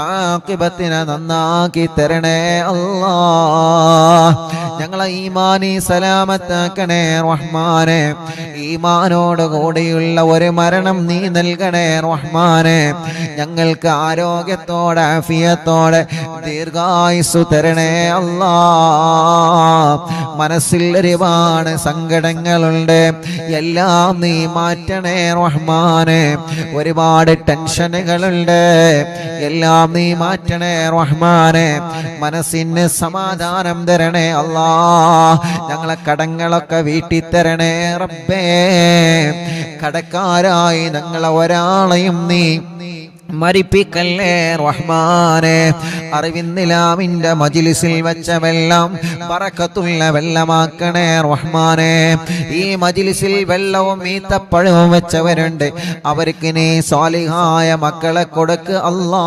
ആഖിബത്തിനെ നന്നാക്കി തരണേ അല്ലാ. ഞങ്ങളെ ഈമാനി സലാമത്താക്കണേ റഹ്മാനേ. ഈമാനോട് കൂടിയുള്ള ഒരു മരണം നീ നൽകണേ റഹ്മാനേ. ഞങ്ങൾക്ക് ആരോഗ്യത്തോടെ ആഫിയത്തോടെ ദീർഘായുസ്സു തരണേ അല്ലാ. മനസ്സിൽ ഒരുപാട് സങ്കടങ്ങളുണ്ട്, എല്ലാം നീ മാറ്റണേ റഹ്മാനേ. ഒരുപാട് ടെൻഷനുകളുണ്ട്, എല്ലാം നീ മാറ്റണേ റഹ്മാനേ. മനസ്സിന് സമാധാനം തരണേ അല്ലാ. ഞങ്ങളെ കടങ്ങളൊക്കെ വീട്ടി തരണേ റബ്ബേ. കടക്കാരായി ഞങ്ങളെ ഒരാളെയും നീ മരിപ്പിക്കല്ലേ റഹ്മാനേ. അറിവിന്നിലാമിന്റെ മജ്ലിസിൽ വെച്ച വെള്ളം ബറക്കത്തുള്ള വെള്ളമാക്കണേ റഹ്മാനേ. ഈ മജ്ലിസിൽ വെള്ളവും ഈത്തപ്പഴവും വെച്ചവരുണ്ട്, അവർക്ക് നീ സ്വാലിഹായ മക്കളെ കൊടുക്ക് അല്ലാ.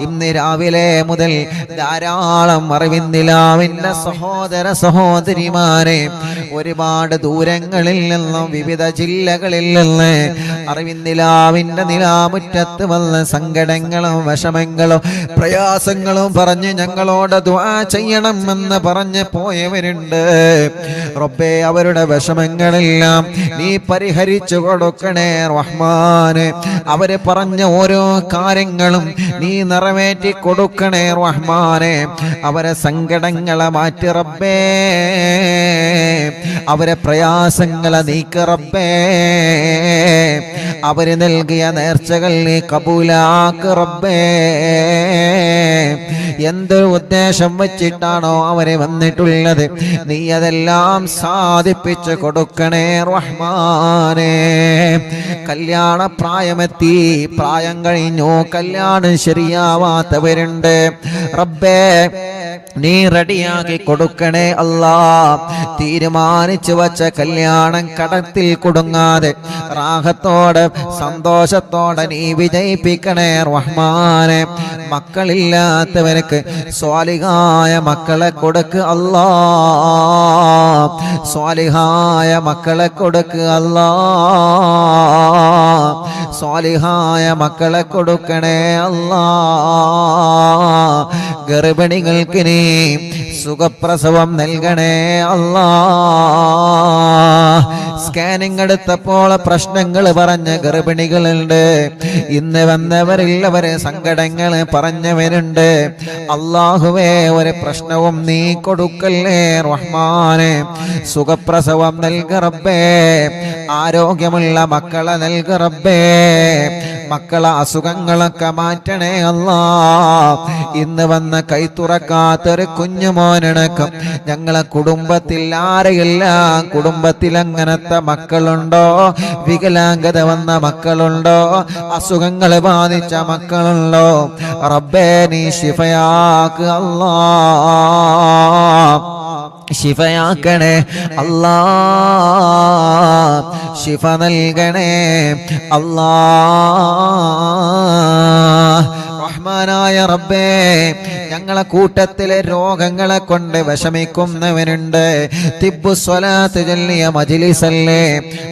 ഇന്ന് രാവിലെ മുതൽ ധാരാളം അറിവിന്നിലാമിന്റെ സഹോദര സഹോദരിമാരെ ഒരുപാട് ദൂരങ്ങളിൽ നിന്നും വിവിധ ജില്ലകളിൽ നിന്ന് അറിവിന്നിലാമിന്റെ മുറ്റത്ത് വന്ന സങ്കടങ്ങളും വിഷമങ്ങളും പ്രയാസങ്ങളും പറഞ്ഞ് ഞങ്ങളോട് ദുആ ചെയ്യണമെന്ന് പറഞ്ഞ് പോയവരുണ്ട്. റബ്ബേ, അവരുടെ വിഷമങ്ങളെല്ലാം നീ പരിഹരിച്ചു കൊടുക്കണേ റഹ്മാനെ. അവര് പറഞ്ഞ ഓരോ കാര്യങ്ങളും നീ നിറവേറ്റി കൊടുക്കണേ റഹ്മാനെ. അവരെ സങ്കടങ്ങളെ മാറ്റി റബ്ബേ, അവരെ പ്രയാസങ്ങളെ നീക്ക് റബ്ബേ. അവര് നൽകിയ നേർച്ചകൾ നീ കബൂലാക്ക് റബ്ബേ. എന്ത് ഉദ്ദേശം വെച്ചിട്ടാണോ അവരെ വന്നിട്ടുള്ളത്, നീ അതെല്ലാം സാധിപ്പിച്ചു കൊടുക്കണേ റഹ്മാനേ. കല്യാണ പ്രായമെത്തി, പ്രായം കഴിഞ്ഞു, കല്യാണം ശരിയാവാത്തവരുണ്ട്. റബ്ബേ, നീ റെഡിയാക്കി കൊടുക്കണേ അല്ലാ. തീരുമാനിച്ചു വച്ച കല്യാണം കടത്തിൽ കുടുങ്ങാതെ റാഹത്തോടെ സന്തോഷത്തോടെ നീ വിജയിപ്പിക്കണേ റഹ്മാനെ. മക്കളില്ലാത്തവർക്ക് സ്വാലിഹായ മക്കളെ കൊടുക്ക് അല്ലാ, സ്വാലിഹായ മക്കളെ കൊടുക്ക് അല്ലാ, സ്വാലിഹായ മക്കളെ കൊടുക്കണേ അല്ലാ. ഗർഭിണികൾക്ക് നീ സുഖപ്രസവം നൽകണേ അല്ലാ. സ്കാനിങ് എടുത്തപ്പോൾ പ്രശ്നങ്ങൾ പറഞ്ഞ ഗർഭിണികളുണ്ട്. ഇന്ന് വന്നവരില്ലവരെ സങ്കടങ്ങൾ പറഞ്ഞവരുണ്ട്. അല്ലാഹുവേ, ഒരു പ്രശ്നവും നീ കൊടുക്കല്ലേ റഹ്മാനെ. സുഖപ്രസവം നൽക റബ്ബേ, ആരോഗ്യമുള്ള മക്കളെ നൽക റബ്ബേ, മക്കളെ അസുഖങ്ങളൊക്കെ മാറ്റണേ അല്ലാ. ഇന്ന് വന്ന കൈ തുറക്കാത്തൊരു കുഞ്ഞുമോനടക്കം ഞങ്ങളെ കുടുംബത്തിൽ ആരെയില്ല. കുടുംബത്തിൽ അങ്ങനത്തെ മക്കളുണ്ടോ? വികലാംഗത വന്ന മക്കളുണ്ടോ? അസുഖങ്ങൾ ബാധിച്ച മക്കളുണ്ടോ? റബ്ബേ, നീ ശിഫയാക്ക് അല്ലാ, ശിഫയാക്കണേ അല്ലാ, ശിഫ നൽകണേ അല്ലാ. റഹ്മാനായ റബ്ബേ, ഞങ്ങളെ കൂട്ടത്തിലെ രോഗങ്ങളെ കൊണ്ട് വിഷമിക്കുന്നവനുണ്ട്. തിബ്ബു സ്വലാത്ത് ചൊല്ലിയ മജ്ലിസല്ലേ,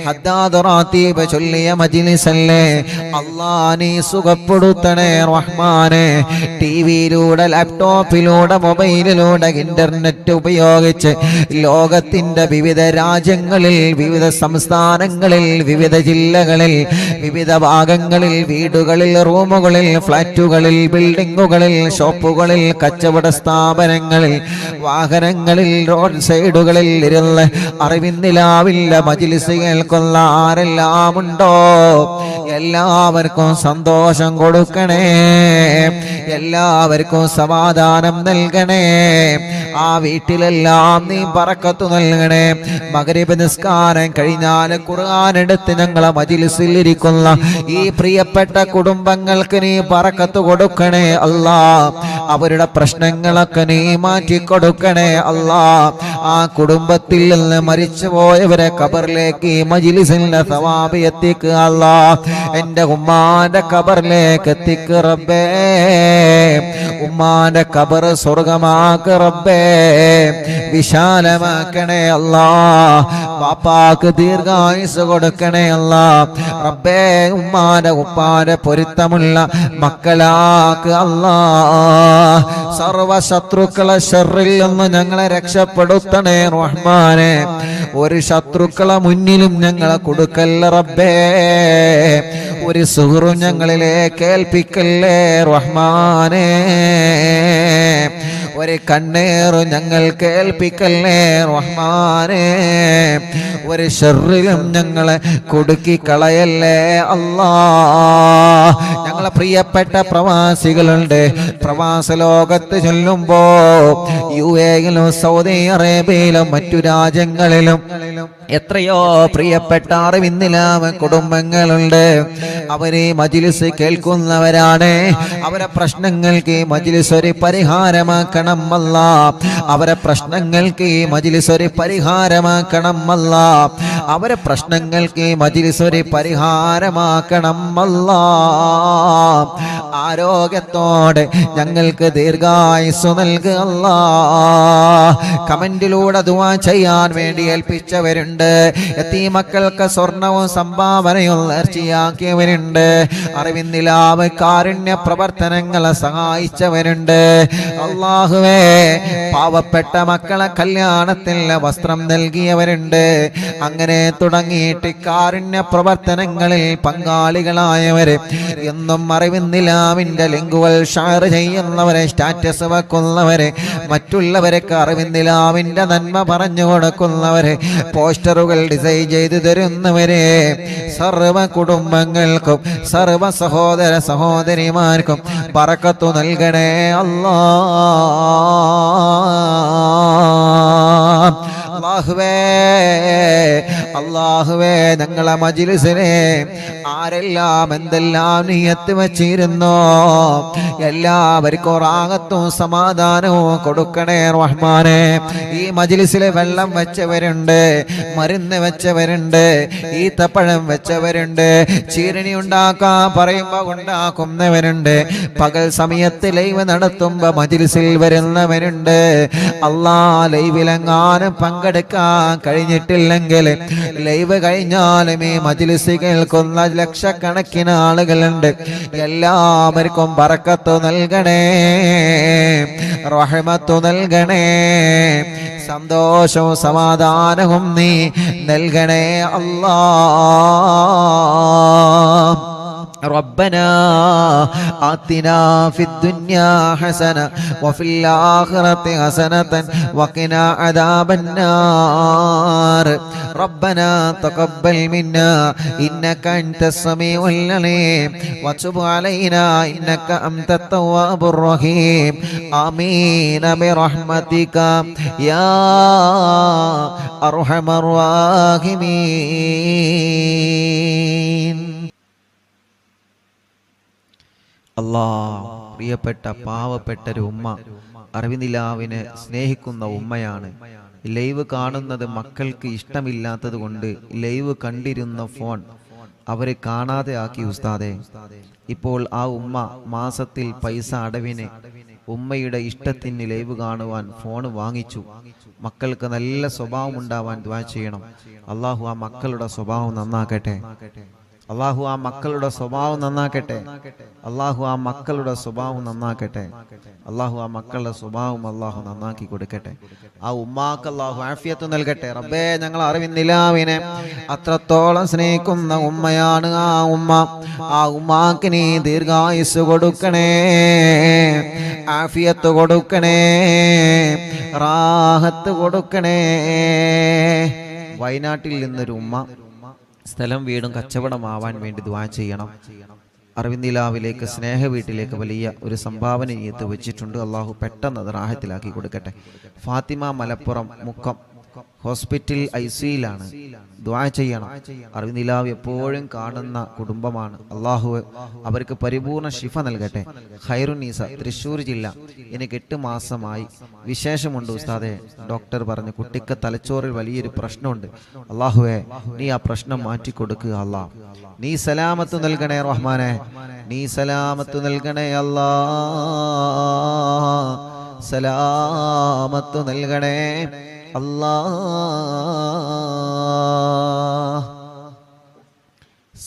ഹദ്ദാദ് റാത്തീബ് ചൊല്ലിയ മജ്ലിസല്ലേ. അല്ലാ, നീ സുഖപ്പെടുത്തണേ റഹ്മാനെ. ടിവിയിലൂടെ, ലാപ്ടോപ്പിലൂടെ, മൊബൈലിലൂടെ, ഇന്റർനെറ്റ് ഉപയോഗിച്ച് ലോകത്തിന്റെ വിവിധ രാജ്യങ്ങളിൽ, വിവിധ സംസ്ഥാനങ്ങളിൽ, വിവിധ ജില്ലകളിൽ, വിവിധ ഭാഗങ്ങളിൽ, വീടുകളിൽ, റൂമുകളിൽ, ഫ്ലാറ്റുകളിൽ, ബിൽഡിങ്ങുകളിൽ, ഷോപ്പുകളിൽ, കച്ചവട സ്ഥാപനങ്ങളിൽ, വാഹനങ്ങളിൽ, റോഡ് സൈഡുകളിൽ ഇരുന്ന് അറിവിന്നിലാവില്ല മജ്ലിസ് കേൾക്കുന്ന ആരെല്ലാം ഉണ്ടോ എല്ലാവർക്കും സന്തോഷം കൊടുക്കണേ, എല്ലാവർക്കും സമാധാനം നൽകണേ. ആ വീട്ടിലെല്ലാം നീ ബറക്കത്ത് നൽകണേ. മഗ്രിബ് നിസ്കാരം കഴിഞ്ഞാൽ ഖുർആൻ എടുത്ത് ഞങ്ങളെ മജ്ലിസിൽ ഇരിക്കുന്ന ഈ പ്രിയപ്പെട്ട കുടുംബങ്ങൾക്ക് നീ ബറക്കത്ത് കൊടുക്കണേ അല്ലാ. അവരുടെ പ്രശ്നങ്ങളൊക്കെ നീ മാറ്റി കൊടുക്കണേ അല്ലാ. ആ കുടുംബത്തിൽ നിന്ന് മരിച്ചുപോയവരെ ഖബറിലേക്ക് ഈ മജ്ലിസിന്റെ സവാബ് എത്തിക്കുക അല്ലാ. എന്റെ ഉമ്മാന്റെ ഖബറിലേക്ക് എത്തിക്ക് റബ്ബേ. ഉമ്മാന്റെ ഖബർ സ്വർഗമാക്ക് റബ്ബേ, വിശാലമാക്കണേ അല്ലാ. പാപ്പാക്ക് ദീർഘായുസ് കൊടുക്കണേ അല്ലാ. റബ്ബേ, ഉമ്മാന്റെ ഉപ്പാന്റെ പൊരുത്തമുള്ള മക്കളാക്ക് അല്ലാ. സർവ ശത്രുക്കളെ ശർറിൽ നിന്ന് ഞങ്ങളെ രക്ഷപ്പെടുത്തണേ റഹ്മാനെ. ഒരു ശത്രുക്കളെ മുന്നിലും ഞങ്ങളെ കൊടുക്കല്ല റബ്ബേ. ഒരു സുഹൃത്തും ഞങ്ങളിലേക്ക് ഏൽപ്പിക്കല്ലേ റഹ്മാനെ. ഒരു കണ്ണേറും ഞങ്ങൾ കേൾപ്പിക്കല്ലേ റഹ്മാനെ. ഒരു ശർറിലും ഞങ്ങളെ കുടുക്കി കളയല്ലേ അല്ലാ. ഞങ്ങളെ പ്രിയപ്പെട്ട പ്രവാസികളുണ്ട്. പ്രവാസ ലോകത്ത് ചൊല്ലുമ്പോ UAE-യിലും സൗദി അറേബ്യയിലും മറ്റു രാജ്യങ്ങളിലും എത്രയോ പ്രിയപ്പെട്ട അറിവിന്നിലാമ കുടുംബങ്ങളുണ്ട്. അവരെ മജ്ലിസ് കേൾക്കുന്നവരാണ്. അവരെ പ്രശ്നങ്ങൾക്ക് ഈ മജ്ലിസ് ഒരു പരിഹാരമാക്കണം അല്ലാ. അവരെ പ്രശ്നങ്ങൾക്ക് ഈ മജ്ലിസ് ഒരു പരിഹാരമാക്കണം അല്ലാ. അവരെ പ്രശ്നങ്ങൾക്ക് ഈ മജ്ലിസ് ഒരു പരിഹാരമാക്കണം അല്ലാ. ആരോഗ്യത്തോടെ ഞങ്ങൾക്ക് ദീർഘായുസ്സു നൽകുക അല്ലാ. കമന്റിലൂടെ ദുആ ചെയ്യാൻ വേണ്ടി ഏൽപ്പിച്ചവരുണ്ട്. യതീമക്കൾക്ക് സ്വർണവും സംഭാവനയും നേർച്ചയാക്കിയവരുണ്ട്. അറിവിന്നിലാവ് കാരുണ്യ പ്രവർത്തനങ്ങളെ സഹായിച്ചവരുണ്ട്. അല്ലാഹുവേ, പാവപ്പെട്ട മക്കളെ കല്യാണത്തിന് വസ്ത്രം നൽകിയവരുണ്ട്. അങ്ങനെ തുടങ്ങിയിട്ട് കാരുണ്യ പ്രവർത്തനങ്ങളിൽ പങ്കാളികളായവര് എന്നും അറിവിന്നിലാവിന്റെ ലിങ്കുകൾ ഷെയർ ചെയ്യുന്നവരെ, സ്റ്റാറ്റസ് വെക്കുന്നവരെ, മറ്റുള്ളവർക്ക് അറിവിന്നിലാവിന്റെ നന്മ പറഞ്ഞു കൊടുക്കുന്നവരെ, പോസ്റ്ററുകൾ ഡിസൈൻ ചെയ്തു തരുന്നവരെ, സർവ കുടുംബങ്ങൾക്കും സർവ സഹോദര സഹോദരിമാർക്കും ബറക്കത്ത് നൽകണേ അല്ലാ. അല്ലാഹുവേ, അല്ലാഹുവേ, ഞങ്ങളെ മജ്ലിസിനെ ആരെല്ലാം എന്തെല്ലാം നിയത്ത് വച്ചിരുന്നോ എല്ലാവർക്കും റാഹത്തും സമാധാനവും കൊടുക്കണേ റഹ്മാനെ. ഈ മജ്ലിസിലെ വെള്ളം വെച്ചവരുണ്ട്, മരുന്ന് വെച്ചവരുണ്ട്, ഈത്തപ്പഴം വെച്ചവരുണ്ട്, ചീരണി ഉണ്ടാക്കാൻ പറയുമ്പോ ഉണ്ടാക്കുന്നവരുണ്ട്, പകൽ സമയത്ത് ലൈവ് നടത്തുമ്പോ മജ്ലിസിൽ വരുന്നവരുണ്ട്. അല്ലാ, ലൈവിലെങ്ങാനും പങ്കെടുക്കാൻ കഴിഞ്ഞിട്ടില്ല വീട്ടിലില്ലെങ്കിൽ ലൈവ് കഴിഞ്ഞാലും ഈ മജ്ലിസ് കേൾക്കുന്ന ലക്ഷക്കണക്കിന് ആളുകളുണ്ട്. എല്ലാവർക്കും ബറക്കത്ത് നൽകണേ, റഹ്മത്ത് നൽകണേ, സന്തോഷവും സമാധാനവും നീ നൽകണേ അല്ലാഹ്. ربنا آتنا في الدنيا حسنة وفي الآخرة حسنة وقنا عذاب النار. ربنا تقبل منا إنك أنت السميع العليم وتب علينا إنك أنت التواب الرحيم. آمين برحمتك يا أرحم الراحمين. അല്ലാഹ്, പ്രിയപ്പെട്ട പാവപ്പെട്ടൊരു ഉമ്മ, അറിവിനിലാവിനെ സ്നേഹിക്കുന്ന ഉമ്മയാണ്. ലൈവ് കാണുന്നത് മക്കൾക്ക് ഇഷ്ടമില്ലാത്തത് കൊണ്ട് ലൈവ് കണ്ടിരുന്ന ഫോൺ അവരെ കാണാതെ ആക്കി ഉസ്താദെ. ഇപ്പോൾ ആ ഉമ്മ മാസത്തിൽ പൈസ അടവിന് ഉമ്മയുടെ ഇഷ്ടത്തിന് ലൈവ് കാണുവാൻ ഫോൺ വാങ്ങിച്ചു. മക്കൾക്ക് നല്ല സ്വഭാവം ഉണ്ടാവാൻ ദുആ ചെയ്യണം. അല്ലാഹു ആ മക്കളുടെ സ്വഭാവം നന്നാക്കട്ടെ. അല്ലാഹു ആ മക്കളുടെ സ്വഭാവം നന്നാക്കട്ടെ. അല്ലാഹു ആ മക്കളുടെ സ്വഭാവം നന്നാക്കട്ടെ. അല്ലാഹു ആ മക്കളുടെ സ്വഭാവം അല്ലാഹു നന്നാക്കി കൊടുക്കട്ടെ. ആ ഉമ്മാക്ക് അല്ലാഹു ആഫിയത്ത് നൽകട്ടെ. റബ്ബേ, ഞങ്ങൾ അറിവിന്നിലാവിനെ അത്രത്തോളം സ്നേഹിക്കുന്ന ഉമ്മയാണ് ആ ഉമ്മ. ആ ഉമ്മാക്ക് നീ ദീർഘായുസ് കൊടുക്കണേ, ആഫിയത്ത് കൊടുക്കണേ, റാഹത്ത് കൊടുക്കണേ. വയനാട്ടിൽ നിന്നൊരു ഉമ്മ സ്ഥലം വീടും കച്ചവടമാവാൻ വേണ്ടി ദുആ ചെയ്യണം. അറിവിന്ദിലാവിലേക്ക് സ്നേഹ വീട്ടിലേക്ക് വലിയ ഒരു സംഭാവന നിയത്ത് വെച്ചിട്ടുണ്ട്. അള്ളാഹു പെട്ടെന്ന് അത് റാഹത്തിലാക്കി കൊടുക്കട്ടെ. ഫാത്തിമ മലപ്പുറം മുക്കം ഹോസ്പിറ്റൽ ICUയിലാണ്. ദുആ ചെയ്യണം. അറിവിന്ദിലാവ് എപ്പോഴും കാണുന്ന കുടുംബമാണ്. അള്ളാഹു അവർക്ക് പരിപൂർണ ശിഫ നൽകട്ടെ. ഖൈറുന്നീസ തൃശ്ശൂർ ജില്ല. എനിക്ക് 8 മാസമായി. വിശേഷമുണ്ട് ഉസ്താദെ. ഡോക്ടർ പറഞ്ഞു കുട്ടിക്ക് തലച്ചോറിൽ വലിയൊരു പ്രശ്നമുണ്ട്. അള്ളാഹുവേ, നീ ആ പ്രശ്നം മാറ്റിക്കൊടുക്കുക അല്ലാഹ്. നീ സലാമത്ത് നൽകണേ റഹ്മാനെ, നീ സലാമത്ത് നൽകണേ അല്ലാഹ്, സലാമത്ത് നൽകണേ അല്ലാഹ്.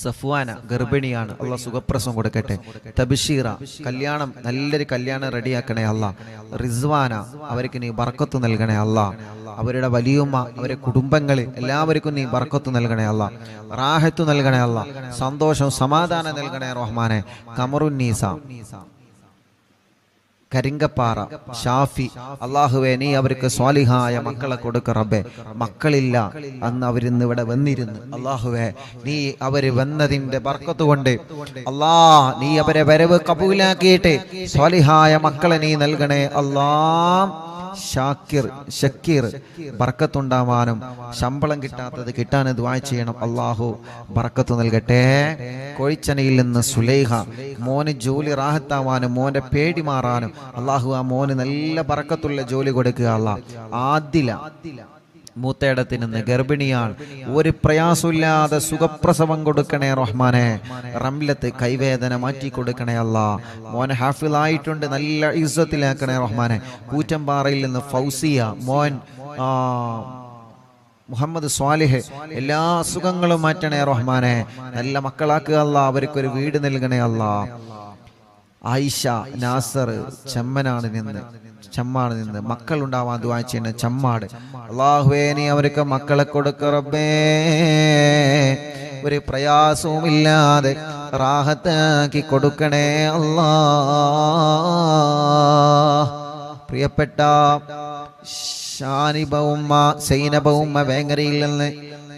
സഫ്വാന ഗർഭിണിയാണ്. അല്ലാഹ് സുഖപ്രസവം കൊടുക്കട്ടെ. തബ്ശീറ കല്യാണം, നല്ലൊരു കല്യാണം റെഡിയാക്കണേ അല്ലാഹ്. റിസ്വാന അവർക്ക് നീ ബർക്കത്ത് നൽകണേ അല്ലാഹ്. അവരുടെ വലിയുമ്മ, അവരുടെ കുടുംബങ്ങളിൽ എല്ലാവർക്കും നീ ബർക്കത്ത് നൽകണേ അല്ലാഹ്. റാഹത്ത് നൽകണേ അല്ലാഹ്. സന്തോഷം സമാധാനം നൽകണേ റഹ്മാനെ. കമറുന്നീസ കരിങ്കപ്പാറ ഷാഫി, അള്ളാഹുവേ നീ അവർക്ക് സ്വാലിഹായ മക്കളെ കൊടുക്ക റബ്ബേ. മക്കളില്ല, അന്ന് അവരിന്ന് ഇവിടെ വന്നിരുന്നു. അള്ളാഹുവേ, നീ അവര് വന്നതിന്റെ ബർക്കത്ത് കൊണ്ട് അല്ലാഹ് നീ അവരെ വരവ് കബൂലാക്കിയിട്ട് സ്വാലിഹായ മക്കളെ നീ നൽകണേ അല്ലാഹ്. ഷക്കീർ ബർക്കത്തുണ്ടാവാനും ശമ്പളം കിട്ടാത്തത് കിട്ടാൻ ദുആ ചെയ്യണം. അല്ലാഹു ബർക്കത്ത് നൽകട്ടെ. കോഴിച്ചനയിൽ നിന്ന് സുലൈഹ, മോന് ജോലി റാഹത്താവാനും മോന്റെ പേടി മാറാനും അല്ലാഹു ആ മോന് നല്ല ബർക്കത്തുള്ള ജോലി കൊടുക്കുക അല്ലാഹ്. ആദില മൂത്തേടത്തിൽ നിന്ന് ഗർഭിണിയാണ്. ഒരു പ്രയാസമില്ലാതെ സുഖപ്രസവം കൊടുക്കണേ റഹ്മാനെ. റംലത്ത് കൈവേദന മാറ്റി കൊടുക്കണേ അല്ലാഹ്. മോൻ ഹാഫിളായിട്ടുണ്ട്, നല്ല ഇസ്സത്തിലാക്കണേ റഹ്മാനെ. കൂറ്റമ്പാറയിൽ നിന്ന് ഫൗസിയ മോൻ മുഹമ്മദ് സ്വാലിഹ്, എല്ലാ അസുഖങ്ങളും മാറ്റണേ റഹ്മാനെ. നല്ല മക്കളാക്കുക അല്ലാഹ്. അവർക്കൊരു വീട് നൽകണേ അല്ലാഹ്. ആയിഷ നാസർ ചമ്മാട് നിന്ന് മക്കൾ ഉണ്ടാവാൻ ദുആ ചെയ്യുന്ന ചമ്മാട്, അല്ലാഹുവേ നീ അവർക്ക് മക്കളെ കൊടുക്ക റബ്ബേ. ഒരു പ്രയാസവുമില്ലാതെ റാഹത്താക്കി കൊടുക്കണേ അല്ലാഹ്. പ്രിയപ്പെട്ട ഷാനിബ ഉമ്മ, സൈനബ ഉമ്മ വേങ്ങരയിൽ നിന്ന്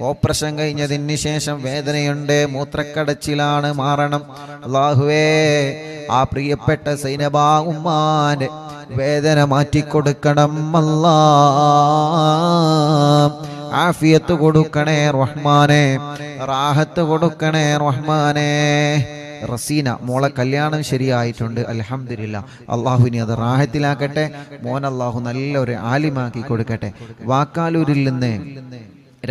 ഓപ്പറേഷൻ കഴിഞ്ഞതിന് ശേഷം വേദനയുണ്ട്, മൂത്രക്കടച്ചിലാണ്, മാറണം. അല്ലാഹുവേ ആ പ്രിയപ്പെട്ട സൈനബ ഉമ്മാന്റെ വേദന മാറ്റിക്കൊടുക്കണം അല്ലാഹ്. ആഫിയത്ത് കൊടുക്കണേ റഹ്മാനെ, റാഹത്ത് കൊടുക്കണേ റഹ്മാനെ. റസീന മോളെ കല്യാണം ശരിയായിട്ടുണ്ട്, അൽഹംദുലില്ലാ. അള്ളാഹുവിനെ അത് റാഹത്തിലാക്കട്ടെ. മോൻ അള്ളാഹു നല്ലൊരു ആലിമാക്കി കൊടുക്കട്ടെ. വാക്കാലൂരിൽ നിന്ന്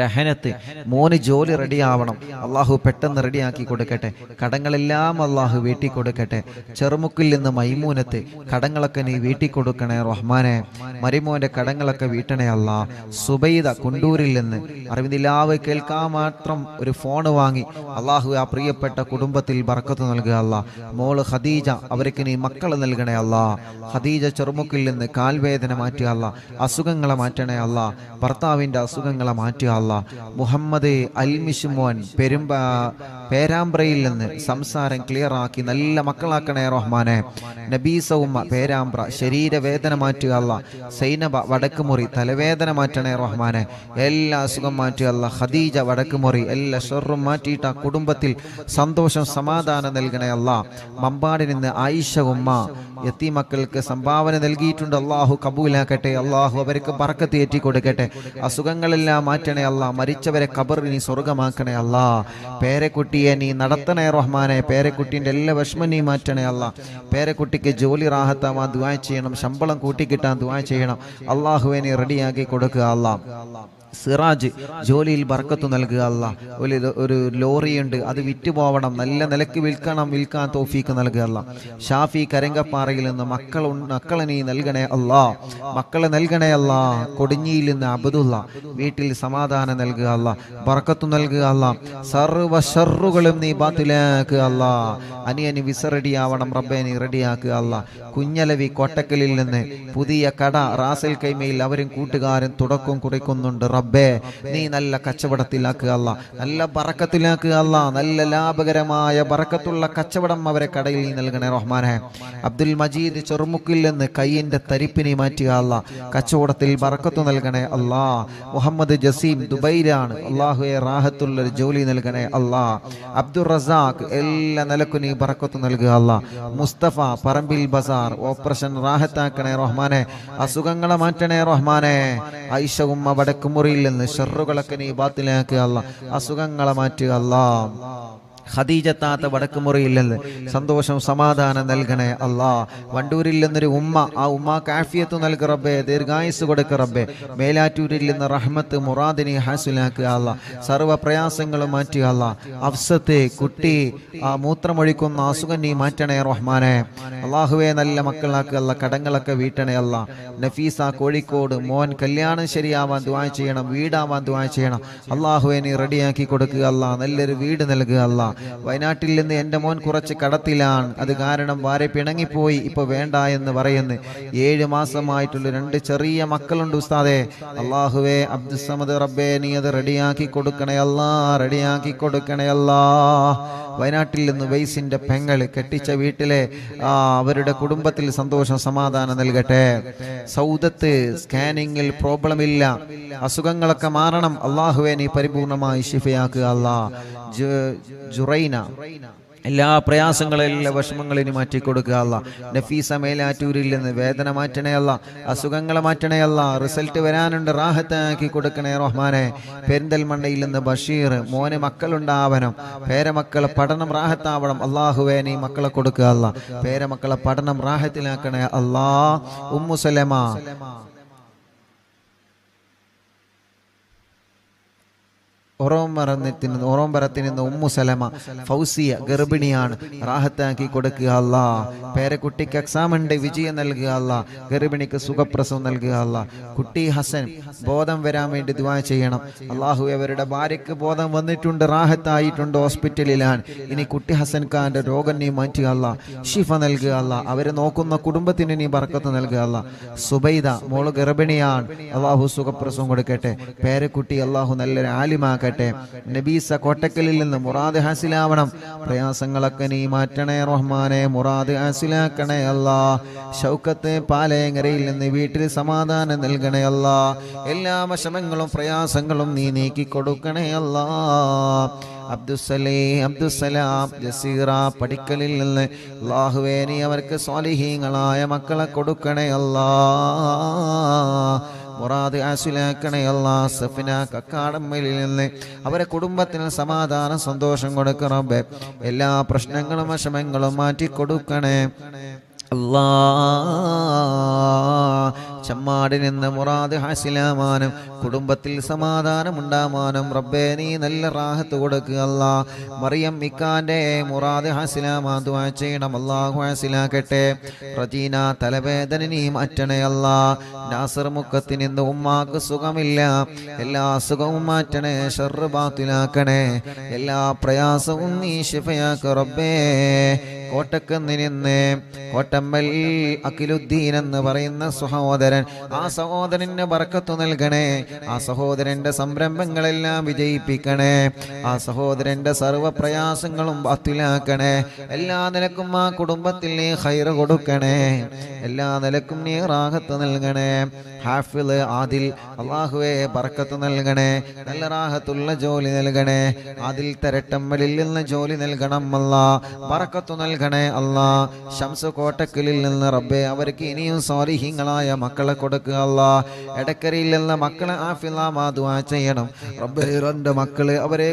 രഹനത്ത് മോന് ജോലി റെഡിയാവണം, അള്ളാഹു പെട്ടെന്ന് റെഡിയാക്കി കൊടുക്കട്ടെ. കടങ്ങളെല്ലാം അള്ളാഹു വീട്ടി കൊടുക്കട്ടെ. ചെറുമുക്കിൽ നിന്ന് മൈമൂനത്ത് കടങ്ങളൊക്കെ നീ വീട്ടി കൊടുക്കണേ റഹ്മാനെ. മരിമോന്റെ കടങ്ങളൊക്കെ വീട്ടണേ അല്ലാ. സുബൈദ കുണ്ടൂരിൽ നിന്ന് അറിവിന്ദിലാവ് കേൾക്കാൻ മാത്രം ഒരു ഫോൺ വാങ്ങി അള്ളാഹു ആ പ്രിയപ്പെട്ട കുടുംബത്തിൽ ബർക്കത്ത് നൽകുക അല്ലാ. മോള് ഖദീജ, അവർക്ക് നീ മക്കളെ നൽകണേ അല്ലാ. ഖദീജ ചെറുമുക്കിൽ നിന്ന് കാൽവേദന മാറ്റുക അല്ലാ, അസുഖങ്ങളെ മാറ്റണേ അല്ലാ, ഭർത്താവിൻ്റെ അസുഖങ്ങളെ മാറ്റുക അല്ലാ. മുഹമ്മദ് അൽമിഷുമോൻ പേരാമ്പ്രയിൽ നിന്ന് സംസാരം ക്ലിയർ ആക്കി നല്ല മക്കളാക്കണേ റഹ്മാനെ. നബീസ ഉമ്മ പേരാമ്പ്ര ശരീരവേദന മാറ്റുക അല്ലാ. സൈനബ വടക്കുമുറി തലവേദന മാറ്റണേ റഹ്മാനെ. എല്ലാ അസുഖം മാറ്റുക അല്ലാ. ഖദീജ വടക്കുമുറി എല്ലാ ഷർറും മാറ്റിയിട്ട് ആ കുടുംബത്തിൽ സന്തോഷം സമാധാനം നൽകണേ അല്ലാ. മമ്പാടിൽ നിന്ന് ആയിഷ ഉമ്മ യത്തീമക്കൾക്ക് സംഭാവന നൽകിയിട്ടുണ്ട്, അള്ളാഹു കബൂലാക്കട്ടെ. അള്ളാഹു അവർക്ക് ബർക്കത്ത് ഏറ്റി കൊടുക്കട്ടെ. അസുഖങ്ങളെല്ലാം മാറ്റണേ അല്ലാ. മരിച്ചവരെ ഖബറിനെ സ്വർഗമാക്കണേ അല്ലാ. പേരക്കുട്ടിയെ നീ നടത്തണേ റഹ്മാനെ. പേരക്കുട്ടിൻ്റെ എല്ലാ വിഷമം നീ മാറ്റണേ അല്ലാ. പേരക്കുട്ടിക്ക് ജോലി റാഹത്താവാൻ ദുആ ചെയ്യണം, ശമ്പളം കൂട്ടിക്കിട്ടാൻ ദുആ ചെയ്യണം. അള്ളാഹുവെ നീ റെഡിയാക്കി കൊടുക്കുക അല്ലാ. സിറാജ് ജോലിയിൽ ബർക്കത്ത് നൽകുക അല്ലാ. ഒരു ലോറിയുണ്ട്, അത് വിറ്റുപോവണം, നല്ല നിലക്ക് വിൽക്കാൻ തൗഫീക്ക് നൽകുക അല്ലാ. ഷാഫി കരങ്കപ്പാറയിൽ നിന്ന് മക്കളെ നീ നൽകണേ അല്ലാ. മക്കളെ നൽകണേ അല്ലാ. കൊടിഞ്ഞിയിൽ നിന്ന് അബ്ദുള്ള വീട്ടിൽ സമാധാനം നൽകുക അല്ലാ. ബർക്കത്ത് നൽകുക അല്ലാ. സർവ്വ ഷർറുകളും നീ ബാത്തിലാക്കുക അല്ലാ. അനിയന് വിസ റെഡിയാവണം റബ്ബേ, നീ റെഡിയാക്കുക അല്ലാ. കുഞ്ഞലവി കോട്ടക്കലിൽ നിന്ന് പുതിയ കട റാസൽ കൈമയിൽ അവരും കൂട്ടുകാരും തുടക്കം കുറിക്കുന്നുണ്ട് റബ്ബേ. നീ നല്ല കച്ചവടത്തിലാക്കുക അല്ലാ, നല്ല ബറക്കത്തിലാക്കുക അല്ലാ. നല്ല ലാഭകരമായ ബറക്കത്തുള്ള കച്ചവടം അവരെ കടയിൽ നീ നൽകണേ റഹ്മാനെ. അബ്ദുൽ മജീദ് ചെറുമുക്കിൽ നിന്ന് കയ്യിന്റെ തരിപ്പിനെ മാറ്റുക അല്ലാ. കച്ചവടത്തിൽ ബറക്കത്ത് നൽകണേ അല്ലാ. മുഹമ്മദ് ജസീം ദുബൈയിലാണ്, അള്ളാഹുവെ റാഹത്തുള്ളൊരു ജോലി നൽകണേ അല്ലാ. അബ്ദുൾ റസാഖ് എല്ലാ നിലക്കും നീ ബറക്കത്ത് നൽകുക അല്ലാ. മുസ്തഫ പറമ്പിൽ ബസാർ ഓപ്പറേഷൻ റാഹത്താക്കണേ റഹ്മാനെ. അസുഖങ്ങളെ മാറ്റണേ റഹ്മാനെ. ആയിഷ ഉമ്മ വടക്കുമുറിയിൽ നിന്ന് ഷർറുകളൊക്കെ നീ ബാത്തിലാക്കുക അല്ലാ. അസുഖങ്ങളെ മാറ്റുക അല്ലാ. ഖദീജത്താത്ത വടക്കുമുറിയിൽ നിന്ന് സന്തോഷം സമാധാനം നൽകണേ അല്ലാ. വണ്ടൂരിൽ നിന്നൊരു ഉമ്മ, ആ ഉമ്മാക്ക് ആഫിയത്ത് നൽകുക റബ്ബേ, ദീർഘായുസ് കൊടുക്കുക റബ്ബേ. മേലാറ്റൂരിൽ നിന്ന് റഹ്മത്ത് മുറാദിനെ ഹാസിലാക്കുക അല്ലാ. സർവ്വ പ്രയാസങ്ങളും മാറ്റുക അല്ലാ. അഫ്സത്ത് കുട്ടി ആ മൂത്രമൊഴിക്കുന്ന അസുഖം നീ മാറ്റണേ റഹ്മാനെ. അള്ളാഹുവെ നല്ല മക്കളാക്കുക അല്ലാ. കടങ്ങളൊക്കെ വീട്ടണേ അല്ലാ. നഫീസ കോഴിക്കോട് മോൻ കല്യാണം ശരിയാവാൻ ദുആ ചെയ്യണം, വീടാവാൻ ദുആ ചെയ്യണം. അള്ളാഹുവെ നീ റെഡിയാക്കി കൊടുക്കുക അല്ലാ. നല്ലൊരു വീട് നൽകുക അല്ലാ. വയനാട്ടിൽ നിന്ന് എൻ്റെ മോൻ കുറച്ച് കടത്തിലാണ്, അത് കാരണം വാരെ പിണങ്ങിപ്പോയി, ഇപ്പൊ വേണ്ട എന്ന് പറയുന്നു. 7 മാസമായിട്ടുള്ള 2 ചെറിയ മക്കളുണ്ട് ഉസ്താദേ. അള്ളാഹുവേ അബ്ദുസ്സമദ് റബ്ബേ നീ അത് റെഡിയാക്കി കൊടുക്കണേ അല്ലാ, റെഡിയാക്കി കൊടുക്കണേ അല്ലാ. വയനാട്ടിൽ നിന്ന് വൈസിന്റെ പെങ്ങള് കെട്ടിച്ച വീട്ടിലെ അവരുടെ കുടുംബത്തിൽ സന്തോഷം സമാധാനം നൽകട്ടെ. സൗദത്ത് സ്കാനിങ്ങിൽ പ്രോബ്ലം ഇല്ല, അസുഖങ്ങളൊക്കെ മാറണം. അള്ളാഹുവേ നീ പരിപൂർണമായി ശിഫയാക്കുക അല്ലാ. ജുറൈന എല്ലാ പ്രയാസങ്ങളും എല്ലാ വിഷമങ്ങളിനും മാറ്റിക്കൊടുക്കുക അല്ലാ. നഫീസ മേലാറ്റൂരിൽ നിന്ന് വേദന മാറ്റണേ അല്ലാ. അസുഖങ്ങളെ മാറ്റണേ അല്ലാ. റിസൾട്ട് വരാനുണ്ട്, റാഹത്താക്കി കൊടുക്കണേ റഹ്മാനെ. പെരിന്തൽമണ്ണയിൽ നിന്ന് ബഷീർ മോനെ മക്കളുണ്ടാവണം, പേരമക്കളെ പഠനം റാഹത്താവണം. അള്ളാഹുവേ നീ മക്കളെ കൊടുക്കുക അല്ലാ. പേരമക്കളെ പഠനം റാഹത്തിലാക്കണേ അല്ലാ. ഉമ്മു സലമ ഓറോംബരത്തിൽ നിന്ന് ഉമ്മു സലമ ഫൗസിയ ഗർഭിണിയാണ്, റാഹത്താക്കി കൊടുക്കുക അല്ലാ. പേരക്കുട്ടിക്ക് എക്സാം ഉണ്ട്, വിജയം നൽകുക അല്ലാ. ഗർഭിണിക്ക് സുഖപ്രസവം നൽകുക അല്ലാ. കുട്ടി ഹസൻ ബോധം വരാൻ വേണ്ടി ദുആ ചെയ്യണം. അള്ളാഹു അവരുടെ ഭാര്യയ്ക്ക് ബോധം വന്നിട്ടുണ്ട്, റാഹത്തായിട്ടുണ്ട്, ഹോസ്പിറ്റലിലാണ്. ഇനി കുട്ടി ഹസൻ ഖാന്റെ രോഗം നീ മാറ്റുക അല്ലാ. ഷിഫ നൽകുക അല്ലാ. അവരെ നോക്കുന്ന കുടുംബത്തിന് നീ ബർക്കത്ത് നൽകുക അല്ലാ. സുബൈദ മോള് ഗർഭിണിയാണ്, അള്ളാഹു സുഖപ്രസവം കൊടുക്കട്ടെ. പേരക്കുട്ടി അള്ളാഹു നല്ലൊരു ആലിമാക്കട്ടെ. നബീസ കോട്ടക്കലിൽ നിന്ന് മുറാദ് ഹാസിലാവണം. പ്രയാസങ്ങളൊക്കെ നീ മാറ്റണേ റഹ്മാനെ, മുറാദ് ഹാസിലാക്കണേ അല്ലാ. ഷൗക്കത്ത് പാലയങ്ങരയിൽ നിന്ന് വീട്ടിൽ സമാധാനം നൽകണേ അല്ലാ. എല്ലാ വിഷമങ്ങളും പ്രയാസങ്ങളും നീ നീക്കി കൊടുക്കണേ അല്ലാ. അബ്ദുസലാം ജസീറ പടിക്കലിൽ നിന്ന് അല്ലാഹുവേ നീ അവർക്ക് സ്വാലിഹീങ്ങളായ മക്കളെ കൊടുക്കണേ അല്ലാ. മുറാദ് ഹാസിലാക്കണേ അല്ലാ. സഫിന കക്കാടമ്മയിൽ നിന്ന് അവരെ കുടുംബത്തിന് സമാധാനം സന്തോഷം കൊടുക്കണേ. എല്ലാ പ്രശ്നങ്ങളും വിഷമങ്ങളും മാറ്റി കൊടുക്കണേ അല്ലാ. ചമ്മാടിൽ നിന്ന് മുറാദ് ഹാസിലാമാനും കുടുംബത്തിൽ സമാധാനം ഉണ്ടാവാനും റബ്ബേ നീ നല്ല റാഹത്ത് കൊടുക്കുക അല്ലാ. മറിയം ഇക്കാന്റെ മുറാദ് ഹാസിലാമാൻ ദുആ ചെയ്യണം, അല്ലാഹു ഹാസിലാക്കട്ടെ. റജീന തലവേദന നീ മാറ്റണേ അല്ലാ. നാസർ മുക്കത്തിന് ഇന്ന് ഉമ്മാക്ക് സുഖമില്ല, എല്ലാ അസുഖവും മാറ്റണേ, ഷർറ് ബാത്തിലാക്കണേ, എല്ലാ പ്രയാസവും നീ ശിഫയാക്ക് റബ്ബേ. കോട്ടക്കുന്നിരുന്ന് കോട്ടമ്മൽ അഖിലുദ്ദീൻ എന്ന് പറയുന്ന സഹോദരൻ, ആ സഹോദരന് ബർക്കത്ത് നൽകണേ, ആ സഹോദരന്റെ സംരംഭങ്ങളെല്ലാം വിജയിപ്പിക്കണേ, ആ സഹോദരന്റെ സർവ്വ പ്രയാസങ്ങളും ബാത്തിലാക്കണേ. എല്ലാ നിലക്കും ആ കുടുംബത്തിൽ നീ ഖൈറ് കൊടുക്കണേ, എല്ലാ നിലക്കും നീ റാഹത്ത് നൽകണേ. ഹാഫിള് ആദിൽ അല്ലാഹുവേ ബർക്കത്ത് നൽകണേ, നല്ല റാഹത്തുള്ള ജോലി നൽകണേ. ആദിൽ തരട്ടമ്മലിൽ നിന്ന് ജോലി നൽകണം അല്ലാ, ബർക്കത്ത് നൽകണേ അല്ലാ. ശംസ് കോട്ടക്കലിൽ നിന്ന് റബ്ബേ അവർക്ക് ഇനിയും സ്വാലിഹീങ്ങളായ മക്കളെ കൊടുക്കുക അല്ലാ. എടക്കരയിൽ നിന്ന് മക്കളെ ആഫിളാ ദുആ ചെയ്യണം റബ്ബേ. രണ്ട് മക്കള് അവരെ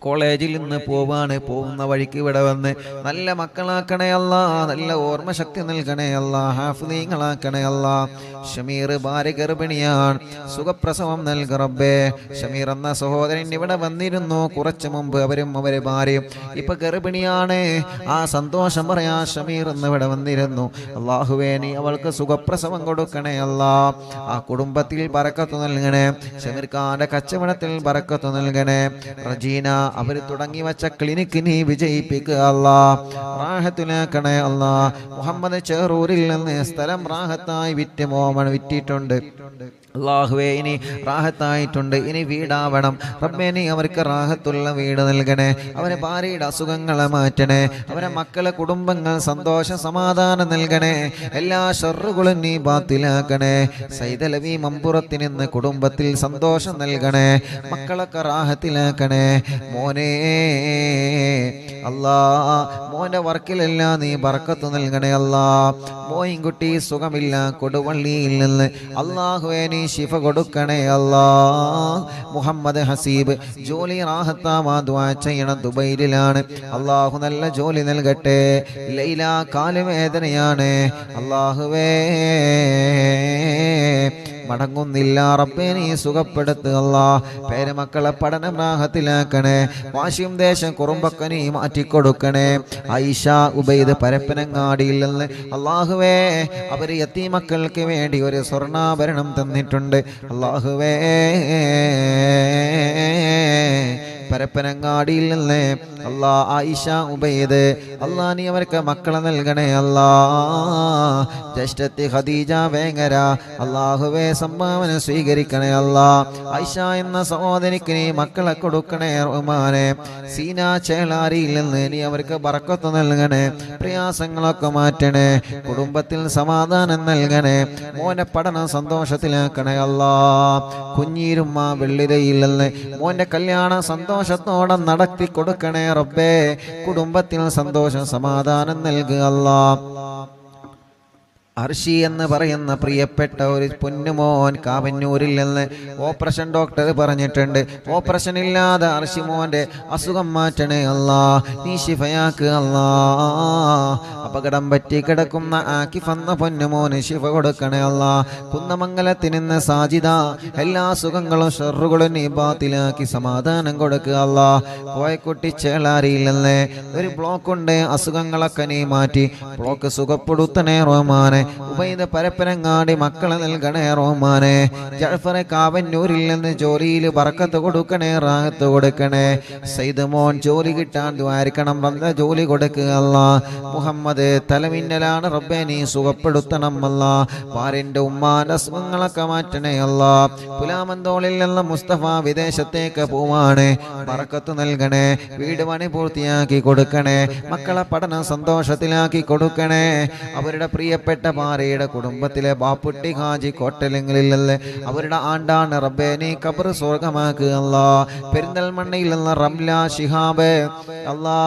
കോളേജിൽ നിന്ന് പോകുന്ന വഴിക്ക് ഇവിടെ വന്ന് നല്ല മക്കളാക്കണേ അല്ലാ, നല്ല ഓർമ്മ ശക്തി നൽകണേ അല്ലാ, ഹാഫിളീങ്ങളാക്കണേ അല്ലാ. ഷമീർ ഭാര്യ ഗർഭിണിയാണ്, സുഖപ്രസവം നൽക റബ്ബേ. ഷമീർ എന്ന സഹോദരൻ ഇവിടെ വന്നിരുന്നു കുറച്ചു മുമ്പ്, അവരും അവരെ ഭാര്യയും ഇപ്പൊ ഗർഭിണിയാണ്. ആ സന്തോഷം പറയാ ഷമീർ എന്ന് ഇവിടെ വന്നിരുന്നു. അല്ലാഹുവേ നീ അവൾക്ക് സുഖപ്രസവം കൊടുക്കണേ അല്ലാ. ആ കുടുംബത്തിൽ ബറക്കത്ത് നൽകണേ, ഷമീർ ഖാന്റെ കച്ചവടത്തിൽ ബറക്കത്ത് നൽകണേ. റജീന അവർ തുടങ്ങി വെച്ച ക്ലിനിക്ക് നീ വിജയിപ്പിക്കുക അല്ലാ, റാഹത്തിലാക്കണേ അല്ലാ. മുഹമ്മദ് ചെറൂരിൽ നിന്ന് സ്ഥലം റാഹത്തായി വിറ്റിട്ടുണ്ട് അല്ലാഹുവേ, ഇനി റാഹത്തായിട്ടുണ്ട്, ഇനി വീടാവണം റബ്ബേ. നീ അവർക്ക് റാഹത്തുള്ള വീട് നൽകണേ, അവരെ ഭാര്യയുടെ അസുഖങ്ങളെ മാറ്റണേ, അവരെ മക്കളെ കുടുംബങ്ങൾ സന്തോഷ സമാധാനം നൽകണേ, എല്ലാ ഷർറുകളും നീ ബാത്തിലാക്കണേ. സൈദലവി മമ്പുറത്തിൽ നിന്ന് കുടുംബത്തിൽ സന്തോഷം നൽകണേ, മക്കളൊക്കെ റാഹത്തിലാക്കണേ. മോനെ അല്ലാ, മോന്റെ വർക്കിലെല്ലാം നീ ബർക്കത്ത് നൽകണേ അല്ലാ. മോയിൻകുട്ടി സുഖമില്ല കൊടുവള്ളിയിൽ നിന്ന്, അല്ലാഹുവേ നീ ശിഫ കൊടുക്കണേ അല്ലാ. മുഹമ്മദ് ഹസീബ് ജോലി റാഹത്താവാ ദുആ ചെയ്യണം, ദുബൈയിലാണ്, അല്ലാഹു നല്ല ജോലി നൽകട്ടെ. ലൈല കാലുവേദനയാണ്, അല്ലാഹുവേ മടങ്ങുന്നില്ല റബ്ബേ നീ സുഖപ്പെടുത്തുക അല്ലാ. പേരമക്കളെ പഠനം റാഹത്തിലാക്കണേ, വാശിയും ദേശം കുറുമ്പൊക്കെ നീ മാറ്റിക്കൊടുക്കണേ. ഐഷ ഉബൈദ് പരപ്പനങ്ങാടിയിൽ നിന്ന് അല്ലാഹുവേ അവർ യതീമക്കൾക്ക് വേണ്ടി ഒരു സ്വർണ്ണാഭരണം തന്നിട്ടുണ്ട്. അല്ലാഹുവേ പരപ്പനങ്ങാടിയിൽ നിന്ന് അല്ലാ ആയിഷ ഉബൈദ് അല്ലാ നീ അവർക്ക് മക്കളെ നൽകണേ അല്ലാ. ജ്യേഷ്ഠത്തി ഖദീജ വേങ്ങര അല്ലാഹുവേ സംഭാവന സ്വീകരിക്കണേ അല്ലാ. ആയിഷ എന്ന സഹോദരിക്ക് നീ മക്കളെ കൊടുക്കണേ റഹ്മാനെ. സീന ചേളാരിയിൽ നിന്ന് നീ അവർക്ക് ബർക്കത്ത് നൽകണേ, പ്രയാസങ്ങളൊക്കെ മാറ്റണേ, കുടുംബത്തിൽ സമാധാനം നൽകണേ, മോന്റെ പഠനം സന്തോഷത്തിലാക്കണേ അല്ലാ. കുഞ്ഞീരുമ്മ വെള്ളിരയിൽ നിന്ന് മോന്റെ കല്യാണം സന്തോഷത്തോടെ നടത്തി കൊടുക്കണേ റബ്ബേ. കുടുംബത്തിൽ സന്തോഷം സമാധാനം നൽകുക അല്ലാ. അർഷി എന്ന് പറയുന്ന പ്രിയപ്പെട്ട ഒരു പൊന്നുമോൻ കാവന്നൂരിൽ നിന്ന് ഓപ്പറേഷൻ ഡോക്ടർ പറഞ്ഞിട്ടുണ്ട്, ഓപ്പറേഷൻ ഇല്ലാതെ അർഷി മോന്റെ അസുഖം മാറ്റണേ അല്ലാ, നീ ശിഫയാക്ക് അല്ലാ. അപകടം പറ്റി കിടക്കുന്ന ആക്കിഫ് എന്ന പൊന്നുമോന് ശിഫ കൊടുക്കണേ അല്ലാ. കുന്നമംഗലത്തിൽ നിന്ന് സാജിദ എല്ലാ സുഖങ്ങളും ഷർറുകളും നീ ബാത്തിലാക്കി സമാധാനം കൊടുക്കുക അല്ലാ. കോയക്കുട്ടി ചേളാരിയിൽ നിന്ന് ഒരു ബ്ലോക്ക് ഉണ്ട്, അസുഖങ്ങളൊക്കെ നീ മാറ്റി ബ്ലോക്ക് സുഖപ്പെടുത്തണേ റഹ്മാനെ. ഉബൈദ് പരപ്പനങ്ങാടി മക്കളെ നൽകണേ റഹ്മാനെ. ജഅഫർ കാവന്നൂരിൽ നിന്ന് ജോലിയിൽ ബർക്കത്ത് കൊടുക്കണേ, റാഹത്ത് കൊടുക്കണേ. സയ്യിദ് മോൻ ജോലി കിട്ടാൻ ദ്വാരിക്കണം, നല്ല ജോലി കൊടുക്കുക അല്ലാ. മുഹമ്മദ് തലമിന്നലാണ് റബ്ബേ നീ സുഖപ്പെടുത്തണം അല്ലാ. ഭാര്യന്റെ ഉമ്മാന്റെ അസുഖങ്ങളൊക്കെ മാറ്റണേ അല്ലാ. പുലാമന്തോളിൽ നിന്ന് മുസ്തഫ വിദേശത്തേക്ക് പോവാണ്, ബർക്കത്ത് നൽകണേ, വീട് പണി പൂർത്തിയാക്കി കൊടുക്കണേ, മക്കളെ പഠനം സന്തോഷത്തിലാക്കി കൊടുക്കണേ. അവരുടെ പ്രിയപ്പെട്ട ഭാര്യയുടെ കുടുംബത്തിലെ ബാപ്പുട്ടി ഹാജി കോട്ടലിങ്ങളിലല്ലേ അവരുടെ ആണ്ടാണ് റബ്ബേ നീ ഖബർ സ്വർഗമാക്കുക അല്ലാ. പെരിന്തൽമണ്ണയിൽ നിന്ന് റംല ശിഹാബ് അല്ലാ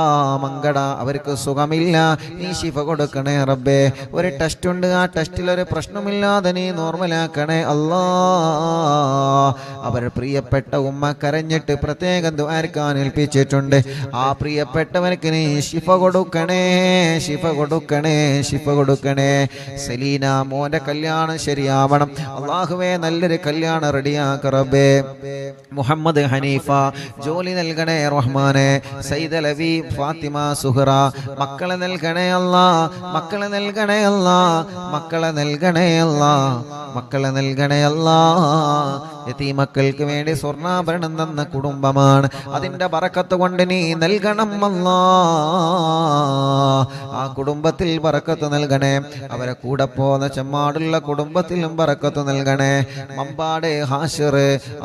മങ്കട അവർക്ക് സുഖമില്ല, നീ ശിഫ കൊടുക്കണേ റബ്ബേ. ഒരു ടെസ്റ്റ് ഉണ്ട്, ആ ടെസ്റ്റിൽ ഒരു പ്രശ്നമില്ലാതെ നീ നോർമലാക്കണേ അല്ലാ. അവർ പ്രിയപ്പെട്ട ഉമ്മ കരഞ്ഞിട്ട് പ്രത്യേകം ദുആർക്കാൻ ഏൽപ്പിച്ചിട്ടുണ്ട്, ആ പ്രിയപ്പെട്ടവർക്ക് നീ ശിഫ കൊടുക്കണേ, ശിഫ കൊടുക്കണേ, ശിഫ കൊടുക്കണേ. സെലീന മോന്റെ കല്യാണം ശരിയാവണം അല്ലാഹുവേ നല്ലൊരു കല്യാണം റെഡിയാക്ക റബ്ബേ മുഹമ്മദ് ഹനീഫ ജോലി നൽകണേ റഹ്മാനെ സയ്യിദ് അലവി ഫാത്തിമ സുഹറ മക്കളെ നൽകണേ അല്ലാ മക്കളെ നൽകണേ അല്ലാ മക്കളെ നൽകണേ അല്ലാ മക്കളെ നൽകണേ അല്ലാ യതീമക്കൾക്ക് വേണ്ടി സ്വർണ്ണാഭരണം തന്ന കുടുംബമാണ് അതിന്റെ ബറക്കത്ത് കൊണ്ട് നീ നൽകണം അല്ലാ ആ കുടുംബത്തിൽ ബറക്കത്ത് നൽകണേ അവരെ കൂടെ പോന്ന ചെമ്മാടുള്ള കുടുംബത്തിലും ബറക്കത്ത് നൽകണേ മമ്പാട് ഹാഷിർ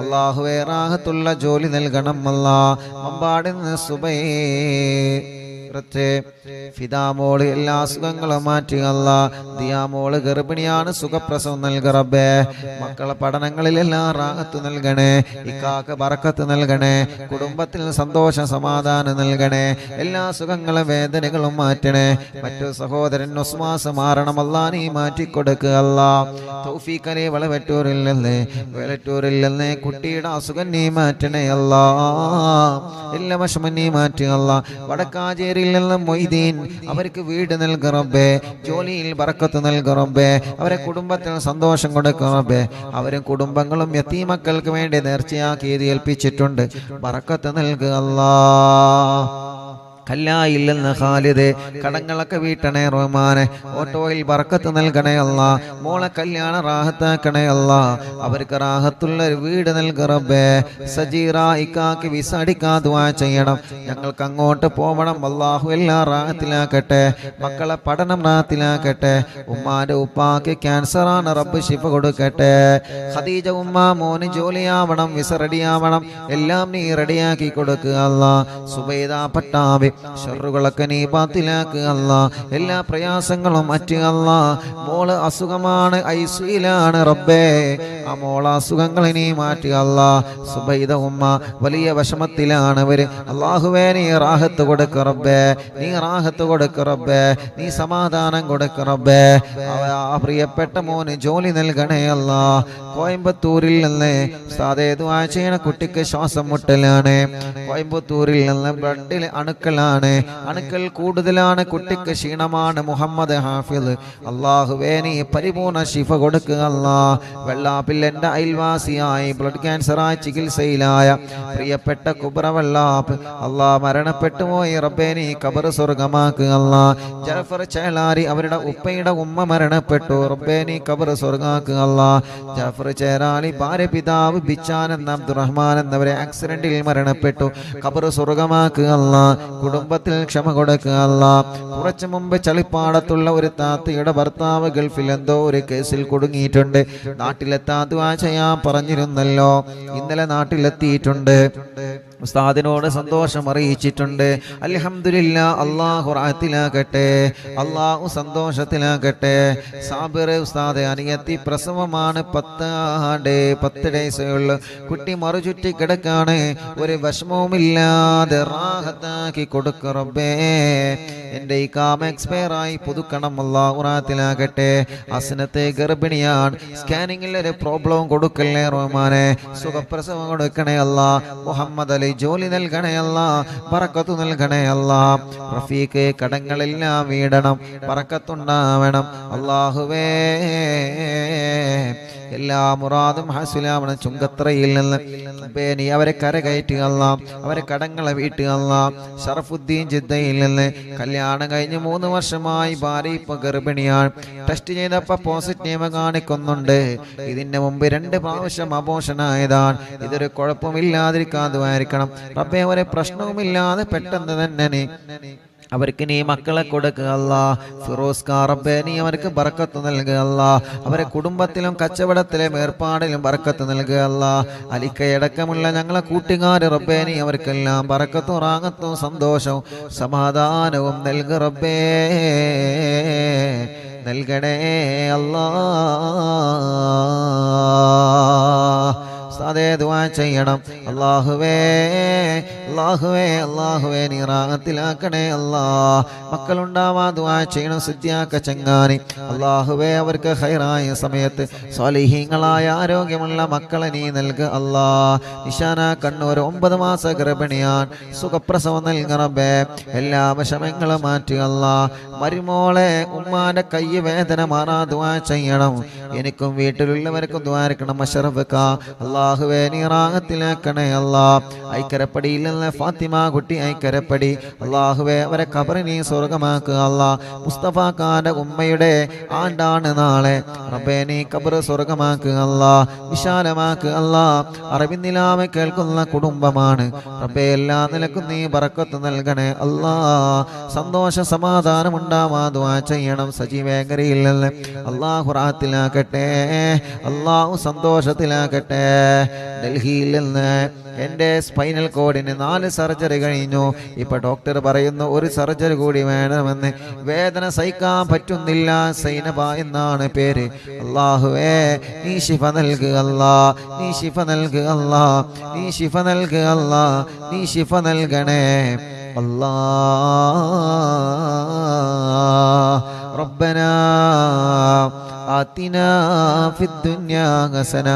അല്ലാഹുവേ റാഹത്തുള്ള ജോലി നൽകണം അല്ലാ മമ്പാടിന്ന് സുബൈ ഫിദാമോള് എല്ലാ അസുഖങ്ങളും മാറ്റി അല്ലാ ദിയാമോള് ഗർഭിണിയാണ് സുഖപ്രസവം നൽക റബ്ബേ മക്കളെ പഠനങ്ങളിലെല്ലാം റാഹത്ത് നൽകണേ ഇക്കാക്ക് ബറക്കത്ത് നൽകണേ കുടുംബത്തിൽ സന്തോഷ സമാധാനം നൽകണേ എല്ലാ സുഖങ്ങളും വേദനകളും മാറ്റണേ മറ്റു സഹോദരൻ ഉസ്മാസ് മാറണം അല്ലാ നീ മാറ്റിക്കൊടുക്കുക അല്ലാ തൗഫീഖലി വളവറ്റൂരിൽ നിന്ന് കുട്ടിയുടെ അസുഖം നീ മാറ്റണേ അല്ലാ എല്ലാ വിഷമം നീ മാറ്റുക അല്ലാ വടക്കാഞ്ചേരി മൊയ്തീൻ അവർക്ക് വീട് നൽക റബ്ബേ ജോലിയിൽ ബറക്കത്ത് നൽക റബ്ബേ അവരെ കുടുംബത്തിന് സന്തോഷം കൊടുക്കുക റബ്ബേ അവരും കുടുംബങ്ങളും യതീമക്കൾക്ക് വേണ്ടി നേർച്ചയാക്കി ഏൽപ്പിച്ചിട്ടുണ്ട് ബറക്കത്ത് നൽകുക അല്ലാഹ് കല്ലായില്ലെന്ന് ഖാലിദ് കടങ്ങളൊക്കെ വീട്ടണേ റഹ്മാനെ ഓട്ടോയിൽ ബറക്കത്ത് നൽകണേ അല്ലാ മോളെ കല്യാണ റാഹത്താക്കണേ അല്ലാ അവർക്ക് റാഹത്തുള്ള ഒരു വീട് നൽക റബ്ബേ സജീറ ഇക്കാക്ക് വിസ അടിക്കാൻ ദുആ ചെയ്യണം ഞങ്ങൾക്ക് അങ്ങോട്ട് പോവണം അല്ലാഹു എല്ലാം റാഹത്തിലാക്കട്ടെ മക്കളെ പഠനം റാഹത്തിലാക്കട്ടെ ഉമ്മാന്റെ ഉപ്പാക്ക് ക്യാൻസറാണ് റബ്ബ് ശിഫ കൊടുക്കട്ടെ ഖദീജ ഉമ്മ മോന് ജോലിയാവണം വിസ റെഡിയാവണം എല്ലാം നീ റെഡിയാക്കി കൊടുക്കുക അല്ലാ സുബൈദ പട്ടാബി ഷർറുകളൊക്കെ നീ ബാത്തിലാക്കുക അല്ലാ എല്ലാ പ്രയാസങ്ങളും മാറ്റുക അല്ലാ മോള് അസുഖമാണ് ഐസിയിലാണ് റബ്ബേ ആ മോള അസുഖങ്ങൾ നീ മാറ്റുക അല്ലാ സുബൈദ ഉമ്മ വലിയ വിഷമത്തിലാണ് അവര് അല്ലാഹുവേ നീ റാഹത്ത് കൊടുക്ക റബ്ബേ നീ റാഹത്ത് കൊടുക്ക റബ്ബേ നീ സമാധാനം കൊടുക്ക റബ്ബേ ആ പ്രിയപ്പെട്ട മോന് ജോലി നൽകണേ അല്ലാ കോയമ്പത്തൂരിൽ നിന്ന് സാദേ ദുആ ചെയ്യണ കുട്ടിക്ക് ശ്വാസം മുട്ടലാണ് കോയമ്പത്തൂരിൽ നിന്ന് ബ്ലഡിൽ അണുക്കൾ കൂടുതലാണ് കുട്ടിക്ക് ക്ഷീണമാണ് മുഹമ്മദ് ഹാഫിദ് അല്ലാഹുവേ നീ പരിപൂർണ ശിഫ കൊടുക്കുക അല്ലാ വെള്ളാപ്പിൽ എൻ്റെ അയൽവാസിയായി ബ്ലഡ് ക്യാൻസറായി ചികിത്സയിലായ പ്രിയപ്പെട്ട കുബ്ര വെള്ളാപ്പ് അല്ലാ മരണപ്പെട്ടു പോയി റബ്ബേ നീ ഖബർ സ്വർഗമാക്കുക അല്ലാ ജഅഫർ ചേലാരി അവരുടെ ഉപ്പയുടെ ഉമ്മ മരണപ്പെട്ടു റബ്ബേ നീ ഖബർ സ്വർഗമാക്കുക അല്ലാ ജഅഫർ ചേലാരി ഭാര്യ പിതാവ് ബിച്ചാനൻ അബ്ദുറഹ്മാൻ എന്നവരെ ആക്സിഡന്റിൽ മരണപ്പെട്ടു ഖബർ സ്വർഗമാക്കുക അല്ലാ കുടുംബത്തിൽ ക്ഷമ കൊടുക്കുക അല്ലാ കുറച്ചു മുമ്പ് ചളിപ്പാടത്തുള്ള ഒരു താത്തയുടെ ഭർത്താവ് ഗൾഫിൽ എന്തോ ഒരു കേസിൽ കുടുങ്ങിയിട്ടുണ്ട് നാട്ടിലെത്താൻ ദുആ ചെയ്യാൻ പറഞ്ഞിരുന്നല്ലോ ഇന്നലെ നാട്ടിലെത്തിയിട്ടുണ്ട് ഉസ്താദിനോട് സന്തോഷം അറിയിച്ചിട്ടുണ്ട് അൽഹംദുലില്ലാ അല്ലാഹു റാഹത്തിലാക്കട്ടെ അല്ലാഹു സന്തോഷത്തിലാക്കട്ടെ സാബിർ ഉസ്താദ് അനിയത്തി പ്രസവമാണ് 10 ഡേയ്സേ ഉള്ളു കുട്ടി മറുചുറ്റി കിടക്കാണ് ഒരു വിഷമവുമില്ലാതെ റാഹത്താക്കി കൊടുക്ക റബ്ബേ എൻ്റെ ഈ കാമ എക്സ്പയർ ആയി പുതുക്കണം അല്ലാഹു റാഹത്തിലാക്കട്ടെ അസ്നത്തെ ഗർഭിണിയാണ് സ്കാനിങ്ങിൽ ഒരു പ്രോബ്ലം കൊടുക്കല്ലേ റഹ്മാനെ സുഖപ്രസവം കൊടുക്കണേ അല്ലാ മുഹമ്മദ് അലി ജോലി നൽകണേ അല്ലാ ബറക്കത്ത് നൽകണേ അല്ലാ റഫീഖ് കടങ്ങളെല്ലാം വീടണം ബറക്കത്തുണ്ടാവണം അല്ലാഹുവേ എല്ലാ മുറാദും ഹാസിലാവണം ചുങ്കത്രയിൽ നിന്ന് നീ അവരെ കരകയറ്റുക അല്ലാ അവരെ കടങ്ങളെ വീട്ടുക അല്ലാ ഷറഫുദ്ദീൻ ജിദ്ദയിൽ നിന്ന് കല്യാണം കഴിഞ്ഞ് 3 വർഷമായി ഭാര്യ ഇപ്പൊ ഗർഭിണിയാണ് ടെസ്റ്റ് ചെയ്തപ്പോൾ പോസിറ്റീവ് കാണിക്കുന്നുണ്ട് ഇതിന്റെ മുമ്പ് 2 പ്രാവശ്യം അബോഷനായതാണ് ഇതൊരു കുഴപ്പമില്ലാതിരിക്കാൻ ദുആയിരിക്കണം റബ്ബേ ഒരു പ്രശ്നവുമില്ലാതെ പെട്ടെന്ന് തന്നെ നീ അവർക്ക് നീ മക്കളെ കൊടുക്കുക അല്ലാ ഫിറോസ് റബ്ബേ നീ അവർക്ക് ബറക്കത്ത് നൽകുക അല്ലാ അവരെ കുടുംബത്തിലും കച്ചവടത്തിലും ഏർപ്പാടിലും ബറക്കത്ത് നൽകുക അല്ലാ അലിക്കയടക്കമുള്ള ഞങ്ങളെ കൂട്ടുകാർ റബ്ബേ നീ അവർക്കെല്ലാം ബറക്കത്തും റാഹത്തും സന്തോഷവും സമാധാനവും നൽകുക റബ്ബേ നൽകണേ അല്ലാ ഉസ്താദേ ദുആ ചെയ്യണം. അല്ലാഹുവേ അല്ലാഹുവേ അല്ലാഹുവേ നീ റാഹത്തിലാക്കണേ അല്ലാ. മക്കളുണ്ടാവാ ദുആ ചെയ്യണം. സിദ്ധിയാക്ക ചങ്ങാനി അല്ലാഹുവേ അവർക്ക് ഖൈറായ സമയത്ത് സ്വാലിഹീങ്ങളായ ആരോഗ്യമുള്ള മക്കളെ നീ നൽകുക അല്ലാ. നിശാന കണ്ണൂർ 9 മാസ ഗർഭിണിയാൻ, സുഖപ്രസവം നൽകണബേ. എല്ലാ വിഷമങ്ങളും മാറ്റുക അല്ലാ. മരുമോളെ ഉമ്മാന്റെ കൈ വേദന മാറാ ദുആ ചെയ്യണം. എനിക്കും വീട്ടിലുള്ളവർക്കും ദ്വാരക്കണം. മശറഫ്ക അല്ലാഹുവേ നീ റാഹത്തിലാക്കണേ അല്ലാ. ഐക്കരപ്പടിയിൽ നിന്ന് ഫാത്തിമ കുട്ടി ഐക്കരപ്പടി അല്ലാഹുവേ അവരെ ഖബർ നീ സ്വർഗമാക്കുക അല്ലാ. മുസ്തഫ ഖാന്റെ ഉമ്മയുടെ ആണ്ടാണ് നാളെ. റബ്ബേ നീ ഖബർ സ്വർഗമാക്കുക അല്ലാ, വിശാലമാക്കുക അല്ലാ. അറബിന്നിലാമെ കേൾക്കുന്ന കുടുംബമാണ് റബ്ബേ. എല്ലാ നിലക്കും നീ ബറക്കത്ത് നൽകണേ അല്ലാ. സന്തോഷ സമാധാനം ഉണ്ടാവാ ദുആ ചെയ്യണം. സജീവേങ്കരയിൽ നിന്ന് അല്ലാഹു റാഹത്തിലാക്കട്ടെ, അല്ലാഹു സന്തോഷത്തിലാക്കട്ടെ. ഡൽഹിയിൽ നിന്ന് എൻ്റെ സ്പൈനൽ കോഡിന് 4 സർജറി കഴിഞ്ഞു. ഇപ്പൊ ഡോക്ടർ പറയുന്നു 1 സർജറി കൂടി വേണമെന്ന്. വേദന സഹിക്കാൻ പറ്റുന്നില്ല. സൈനബ എന്നാണ് പേര്. അല്ലാഹുവേ നീ ശിഫ നൽകുക അല്ലാ, നീ ശിഫ നൽകുക അല്ലാ, നീ ശിഫ നൽകുക അല്ലാ, നീ ശിഫ നൽകണേ അല്ലാ. റബ്ബനാ ആതിനാ ഫിദ്ദുനിയാ ഹസന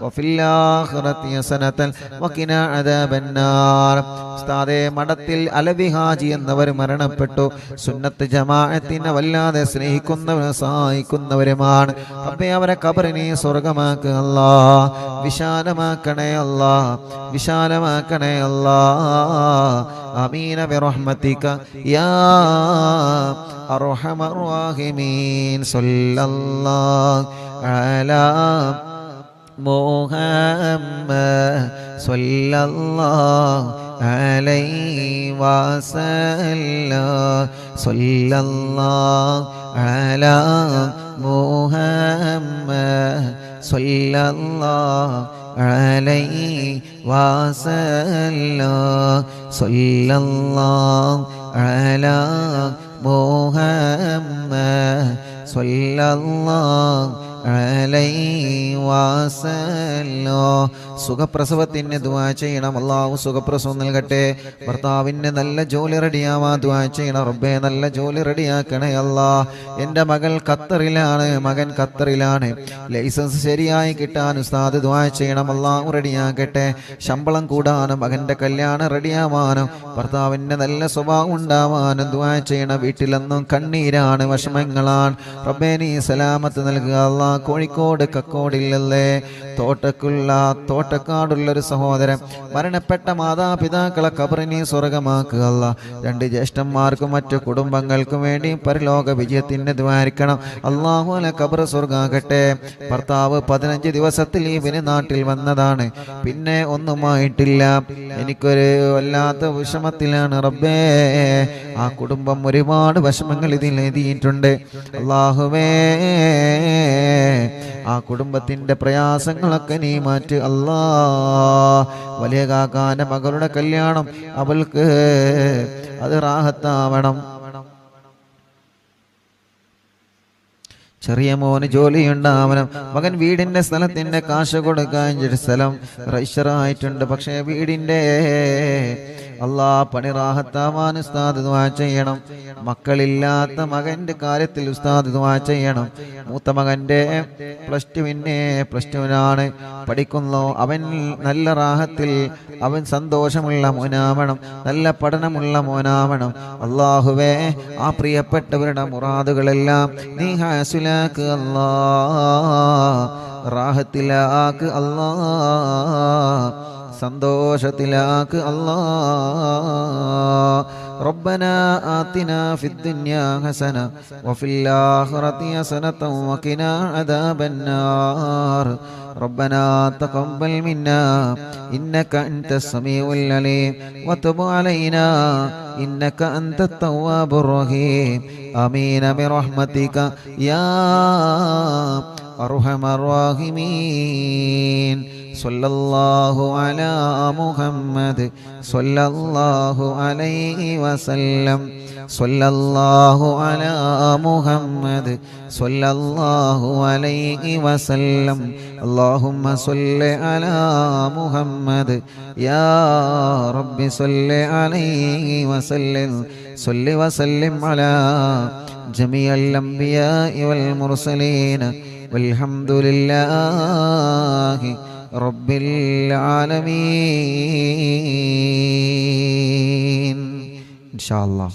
വഫിൽ ആഖിറതി ഹസനതൻ വഖിനാ അദാബന്നാർ. ഉസ്താദേ മഠത്തിൽ അലവി ഹാജി എന്നവർ മരണപ്പെട്ടു. സുന്നത്ത് ജമാഅത്തിനെ വല്ലാതെ സ്നേഹിക്കുന്നവരും സഹായിക്കുന്നവരുമാണ് റബ്ബേ. അവരെ ഖബറിനെ സ്വർഗമാക്കുക അല്ലാ, വിശാലമാക്കണേ അല്ലാ, വിശാലമാക്കണേ അല്ലാ. ആമീന ബിറഹ്മതിക യാ അർഹമർ റഹീമീൻ. സല്ലല്ലാഹു അലാ മുഹമ്മദ് സല്ലല്ലാഹു അലൈഹി വസല്ലം. സല്ലല്ലാഹു അലാ മുഹമ്മദ് സല്ലല്ലാഹു അലൈഹി വസല്ലം. സല്ലല്ലാഹു അലാ മുഹമ്മദ് സല്ലല്ലാഹു അലൈഹി വസല്ലം. സുഖപ്രസവത്തിന് ദുആ ചെയ്യണം. അല്ലാഹു സുഖപ്രസവം നൽകട്ടെ. ഭർത്താവിന് നല്ല ജോലി റെഡിയാവാ ദുആ ചെയ്യണം. റബ്ബേ നല്ല ജോലി റെഡിയാക്കണേ അല്ലാ. എൻ്റെ മകൾ ഖത്തറിലാണ്, മകൻ ഖത്തറിലാണ്. ലൈസൻസ് ശരിയായി കിട്ടാൻ ഉസ്താദ് ദുആ ചെയ്യണം. അല്ലാഹു റെഡിയാക്കട്ടെ. ശമ്പളം കൂടാനും മകൻ്റെ കല്യാണം റെഡിയാവാനും ഭർത്താവിന് നല്ല സ്വഭാവം ഉണ്ടാവാനും ദുആ ചെയ്യണം. വീട്ടിലെന്നും കണ്ണീരാണ്, വിഷമങ്ങളാണ്. റബ്ബേ നീ സലാമത്ത് നൽകുക അല്ലാ. കോഴിക്കോട് കക്കോടില്ലല്ലേ തോട്ടക്കാടുള്ളൊരു സഹോദരൻ മരണപ്പെട്ട മാതാപിതാക്കളെ ഖബറിനെ സ്വർഗമാക്കുക അല്ലാ. 2 ജ്യേഷ്ഠന്മാർക്കും മറ്റു കുടുംബങ്ങൾക്കും വേണ്ടി പരലോക വിജയത്തിന് ദ്വാരിക്കണം. അല്ലാഹു അല ഖബർ സ്വർഗാകട്ടെ. ഭർത്താവ് 15 ദിവസത്തിൽ ലീവിന് നാട്ടിൽ വന്നതാണ്, പിന്നെ ഒന്നുമായിട്ടില്ല. എനിക്കൊരു വല്ലാത്ത വിഷമത്തിലാണ് റബ്ബേ. ആ കുടുംബം ഒരുപാട് വിഷമങ്ങൾ ഇതിൽ എഴുതിയിട്ടുണ്ട്. അല്ലാഹുവേ ആ കുടുംബത്തിന്റെ പ്രയാസങ്ങളൊക്കെ നീ മാറ്റ് അല്ലാ. വലിയ കാക്കാന്റെ മകളുടെ കല്യാണം അവൾക്ക് അത് റാഹത്താവണം. ചെറിയ മോന് ജോലിയുണ്ടാവണം. മകൻ വീടിന്റെ സ്ഥലത്തിന്റെ കാശ് കൊടുക്കാൻ സ്ഥലം രജിസ്റ്ററായിട്ടുണ്ട്. പക്ഷേ വീടിന്റെ അല്ലാ പണി റാഹത്താവാൻ ഉസ്താദ് ദുആ ചെയ്യണം. മക്കളില്ലാത്ത മകന്റെ കാര്യത്തിൽ ഉസ്താദ് ദുആ ചെയ്യണം. മൂത്ത മകന്റെ പ്ലസ് ടുവിനാണ് പഠിക്കുന്നു. അവൻ നല്ല റാഹത്തിൽ, അവൻ സന്തോഷമുള്ള മോനാവണം, നല്ല പഠനമുള്ള മോനാവണം. അല്ലാഹുവേ ആ പ്രിയപ്പെട്ടവരുടെ മുറാദുകളെല്ലാം നീ ഹാസിലാക്ക് അല്ലാ, റാഹത്തിലാക്ക് അല്ലാ, സന്തോഷത്തിലാക്ക് അല്ലാ. ربنا آتنا في الدنيا حسنة وفي الآخرة حسنة وقنا عذاب النار. ربنا تقبل منا إنك أنت السميع العليم وتب علينا إنك أنت التواب الرحيم. آمين برحمتك يا أرحم الراحمين. صلى الله على محمد صلى الله عليه وسلم. സ്വല്ലല്ലാഹു അലാ മുഹമ്മദ് സ്വല്ലല്ലാഹു അലൈഹി വസല്ലം അല്ലാഹുമ്മ സ്വല്ലി അലാ മുഹമ്മദ് യാ റബ്ബി സ്വല്ലി അലൈഹി വസല്ലം സ്വല്ലി വസല്ലിം അലാ ജമീഅൽ അംബിയാഇ വൽ മുർസലീൻ വൽഹംദുലില്ലാഹി റബ്ബിൽ ആലമീൻ. ഇൻഷാ അല്ലാഹ്.